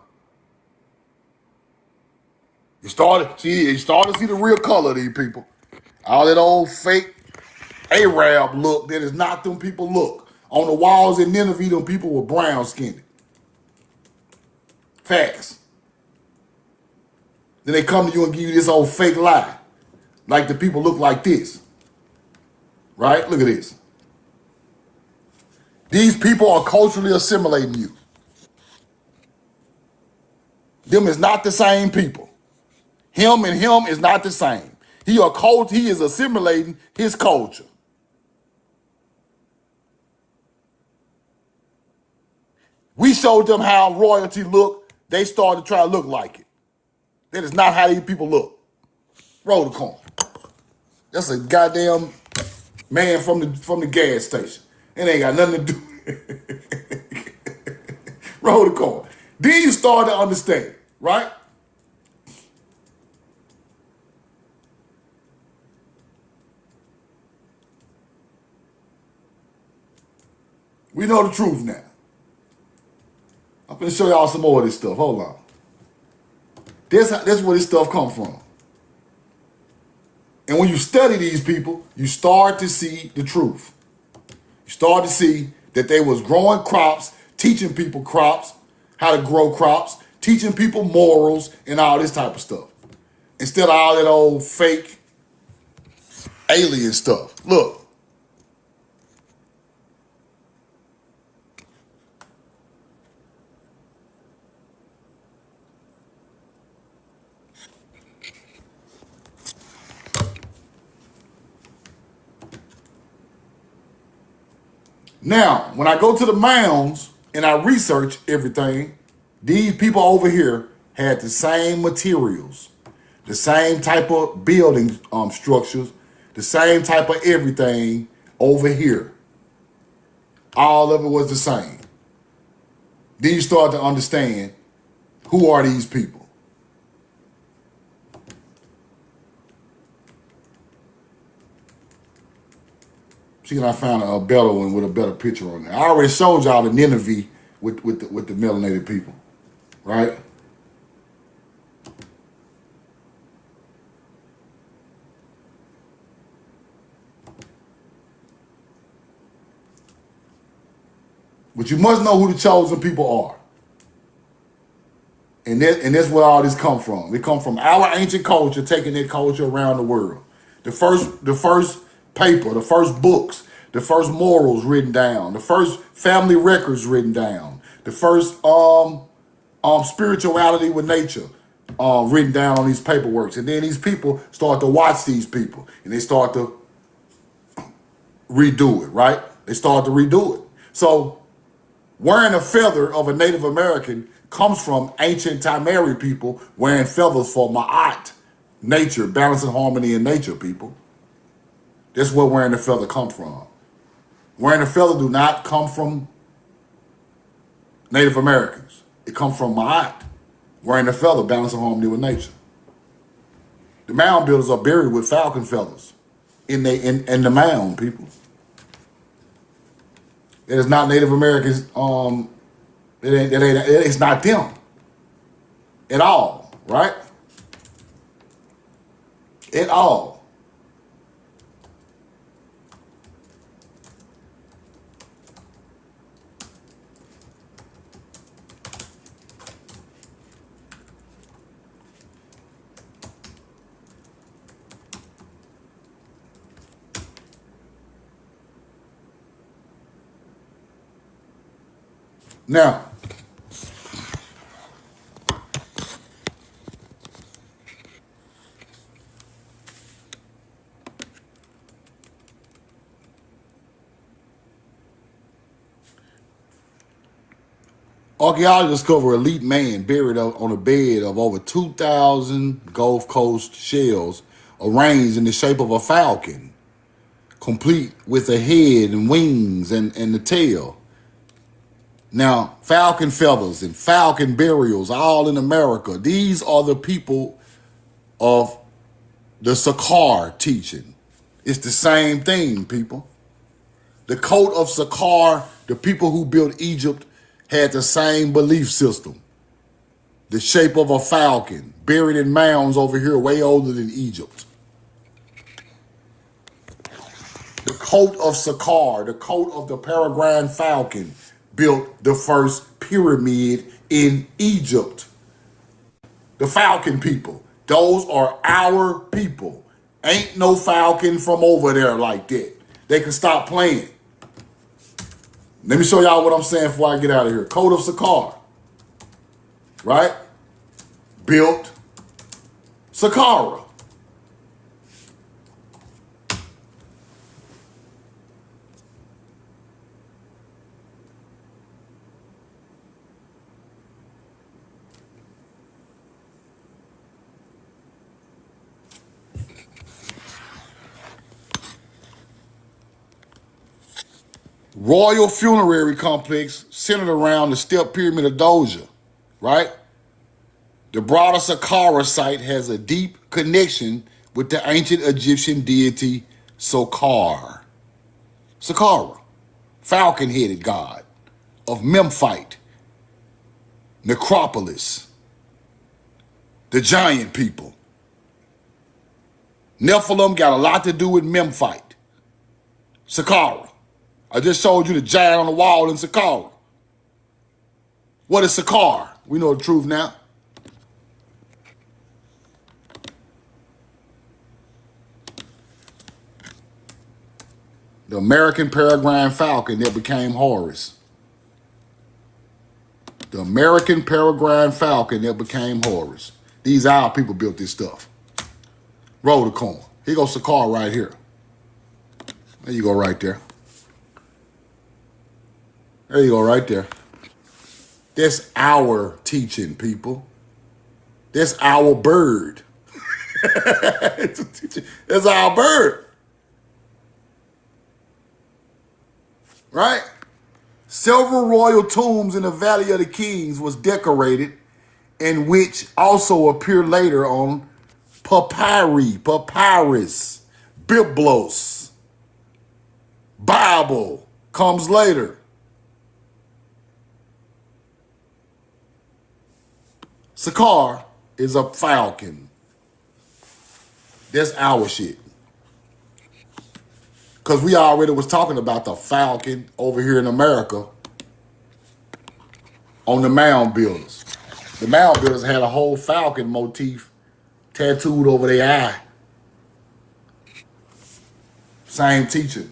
You start to see the real color of these people. All that old fake Arab look that is not them people look. On the walls in Nineveh, them people were brown skinned. Facts. Then they come to you and give you this old fake lie. Like the people look like this. Right? Look at this. These people are culturally assimilating you. Them is not the same people. Him and him is not the same. He is assimilating his culture. We showed them how royalty looked. They started to try to look like it. That is not how these people look. Roll the corn. That's a goddamn man from the gas station. It ain't got nothing to do. Roll the corn. Then you start to understand, right? We know the truth now. I'm going to show y'all some more of this stuff. Hold on. This where this stuff comes from. And when you study these people, you start to see the truth. You start to see that they was growing crops, teaching people crops, how to grow crops, teaching people morals and all this type of stuff. Instead of all that old fake alien stuff. Look. Now, when I go to the mounds and I research everything, these people over here had the same materials, the same type of building structures, the same type of everything over here. All of it was the same. Then you start to understand, who are these people? See, can I find a better one with a better picture on there? I already showed y'all the Nineveh with the melanated people, right? But you must know who the chosen people are. And that's where all this come from. It come from our ancient culture, taking that culture around the world. The first paper, the first books, the first morals written down, the first family records written down, the first spirituality with nature written down on these paperworks. And then these people start to watch these people and they start to redo it, right? They start to redo it. So wearing a feather of a Native American comes from ancient Timeri people wearing feathers for Ma'at, nature, balance and harmony in nature, people. That's where wearing the feather comes from. Wearing a feather do not come from Native Americans. It comes from Ma'at, wearing a feather, balance and harmony with nature. The mound builders are buried with falcon feathers in the mound, people. It is not Native Americans. It's not them at all, right? At all. Now, archaeologists discover an elite man buried on a bed of over 2,000 Gulf Coast shells arranged in the shape of a falcon, complete with a head and wings and the tail. Now, falcon feathers and falcon burials, all in America. These are the people of the Saqqar teaching. It's the same thing, people. The coat of Saqqar, the people who built Egypt, had the same belief system. The shape of a falcon, buried in mounds over here way older than Egypt. The coat of Saqqar, the coat of the peregrine falcon, built the first pyramid in Egypt. The falcon people, those are our people. Ain't no falcon from over there like that. They can stop playing. Let me show y'all what I'm saying before I get out of here. Coat of Saqqar, right? Built Saqqara. Royal funerary complex centered around the step pyramid of Doja, right? The broader Saqqara site has a deep connection with the ancient Egyptian deity Sokar. Saqqara, falcon-headed god of Memphite, necropolis, the giant people. Nephilim got a lot to do with Memphite. Saqqara. I just showed you the giant on the wall in Saqqara. What is Saqqar? We know the truth now. The American peregrine falcon that became Horus. The American peregrine falcon that became Horus. These our people built this stuff. Roll the coin. Here goes Saqqar right here. There you go right there. There you go right there. That's our teaching, people. That's our bird. That's our bird. Right? Several royal tombs in the Valley of the Kings was decorated, and which also appear later on papyrus, biblos. Bible comes later. Sakar is a falcon. That's our shit. Because we already was talking about the falcon over here in America on the mound builders. The mound builders had a whole falcon motif tattooed over their eye. Same teacher.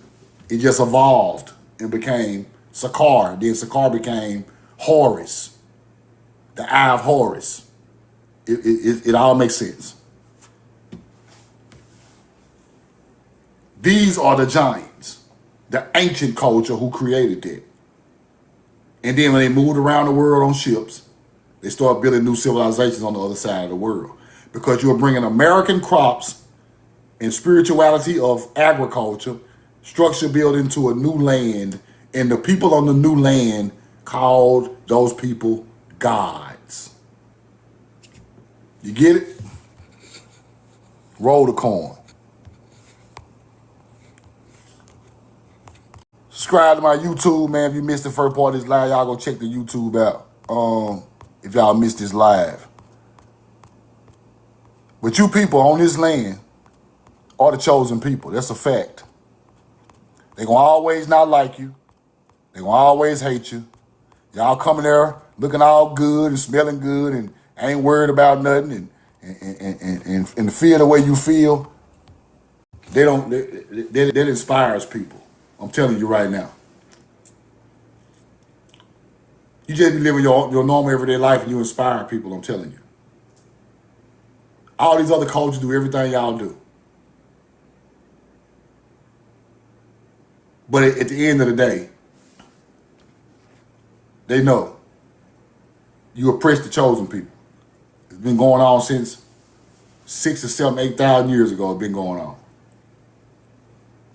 It just evolved and became Sakar. Then Sakar became Horus, the eye of Horus. It all makes sense. These are the giants, the ancient culture who created that. And then when they moved around the world on ships, they started building new civilizations on the other side of the world. Because you were bringing American crops and spirituality of agriculture, structure built into a new land, and the people on the new land called those people gods. You get it? Roll the corn. Subscribe to my YouTube, man. If you missed the first part of this live, y'all go check the YouTube out. If y'all missed this live. But you people on this land are the chosen people. That's a fact. They're going to always not like you. They're going to always hate you. Y'all coming there looking all good and smelling good and ain't worried about nothing and feel the way you feel. That inspires people. I'm telling you right now. You just be living your normal everyday life and you inspire people, I'm telling you. All these other cultures do everything y'all do. But at the end of the day, they know you oppress the chosen people. It's been going on since 6 or 7, 8,000 years ago. It's been going on.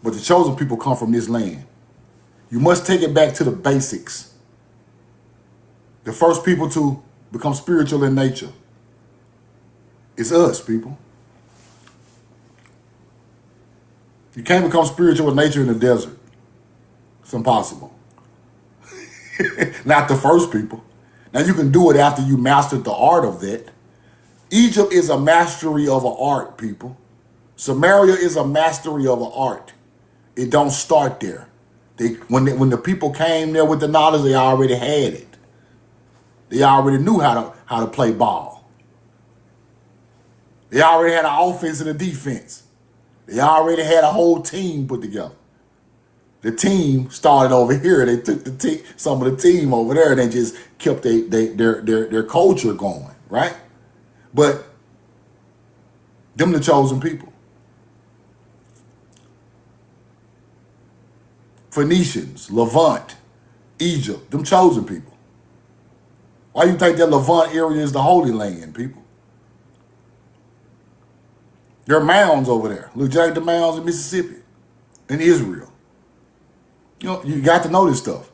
But the chosen people come from this land. You must take it back to the basics. The first people to become spiritual in nature. It's us, people. You can't become spiritual in nature in the desert. It's impossible. Not the first people. Now you can do it after you mastered the art of that. Egypt is a mastery of an art, people. Samaria is a mastery of an art. It don't start there. When the people came there with the knowledge, they already had it. They already knew how to play ball. They already had an offense and a defense. They already had a whole team put together. The team started over here. They took some of the team over there and they just kept their culture going, right? But them the chosen people. Phoenicians, Levant, Egypt, them chosen people. Why you think that Levant area is the Holy Land, people? There are mounds over there. Look just like the mounds in Mississippi, in Israel. You know, you got to know this stuff.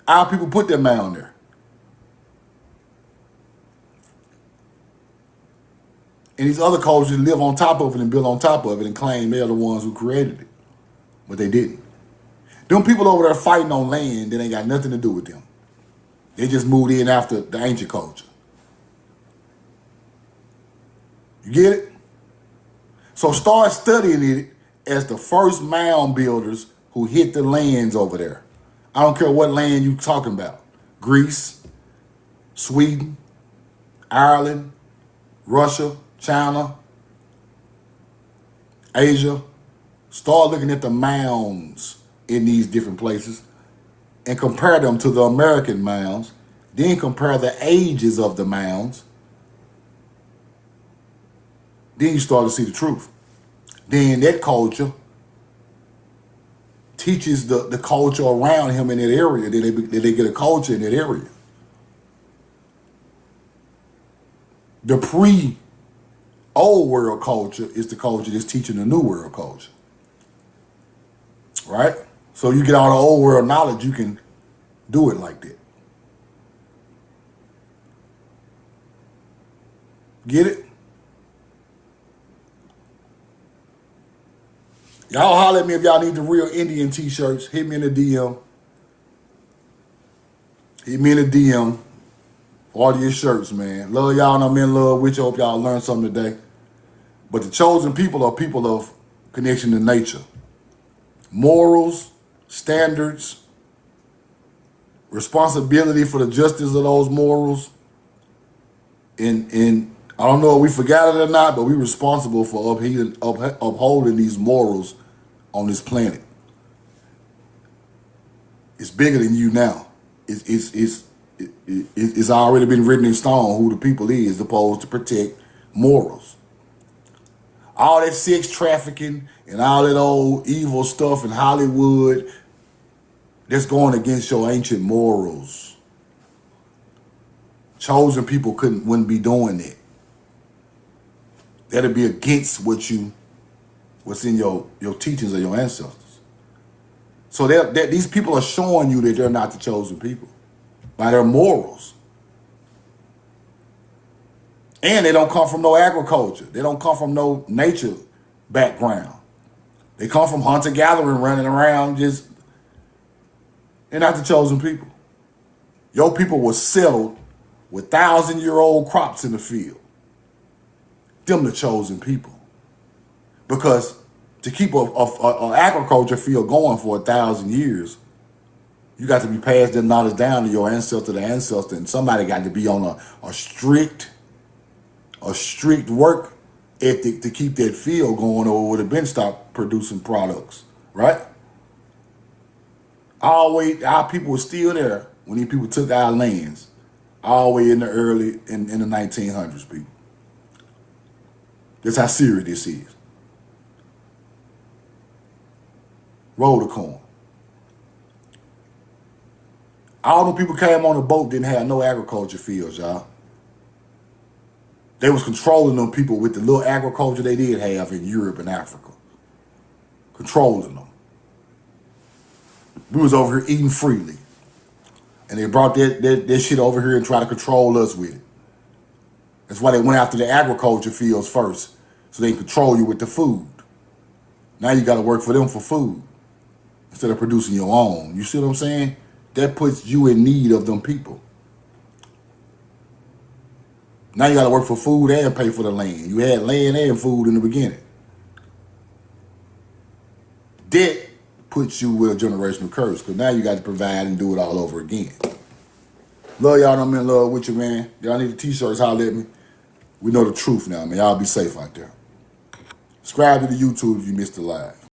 Our people put that mound there. And these other cultures live on top of it and build on top of it and claim they're the ones who created it. But they didn't. Them people over there fighting on land that ain't got nothing to do with them. They just moved in after the ancient culture. You get it? So start studying it as the first mound builders who hit the lands over there. I don't care what land you talking about. Greece, Sweden, Ireland, Russia, China, Asia. Start looking at the mounds in these different places and compare them to the American mounds. Then compare the ages of the mounds. Then you start to see the truth. Then that culture teaches the culture around him in that area. That they get a culture in that area. The pre-old world culture is the culture that's teaching the new world culture. Right? So you get all the old world knowledge, you can do it like that. Get it? Y'all holler at me if y'all need the real Indian t-shirts. Hit me in the DM. Hit me in the DM. Order your shirts, man. Love y'all and I'm in love with you. Hope y'all learned something today. But the chosen people are people of connection to nature. Morals, standards, responsibility for the justice of those morals. And I don't know if we forgot it or not, but we're responsible for upholding these morals on this planet. It's bigger than you now. It's already been written in stone who the people is supposed to protect morals. All that sex trafficking and all that old evil stuff in Hollywood, that's going against your ancient morals. Chosen people wouldn't be doing that. That'd be against what's in your teachings of your ancestors. So these people are showing you that they're not the chosen people by their morals. And they don't come from no agriculture. They don't come from no nature background. They come from hunter-gathering, running around just. They're not the chosen people. Your people were settled with 1,000-year-old crops in the field. Them the chosen people. Because to keep a agriculture field going for 1,000 years, you got to be passed that knowledge down to your ancestor to ancestor, and somebody got to be on a strict work ethic to keep that field going, or would have been stopped producing products, right? Our people were still there when these people took our lands, all the way in the 1900s, people. That's how serious this is. Roll the corn. All the people came on the boat didn't have no agriculture fields, y'all. They was controlling them people with the little agriculture they did have in Europe and Africa. Controlling them. We was over here eating freely. And they brought that shit over here and tried to control us with it. That's why they went after the agriculture fields first, so they can control you with the food. Now you got to work for them for food instead of producing your own. You see what I'm saying? That puts you in need of them people. Now you got to work for food and pay for the land. You had land and food in the beginning. Debt puts you with a generational curse, because now you got to provide and do it all over again. Love y'all, and I'm in love with you, man. Y'all need the t-shirts, holler at me. We know the truth now, man. Y'all be safe out there. Subscribe to the YouTube if you missed the live.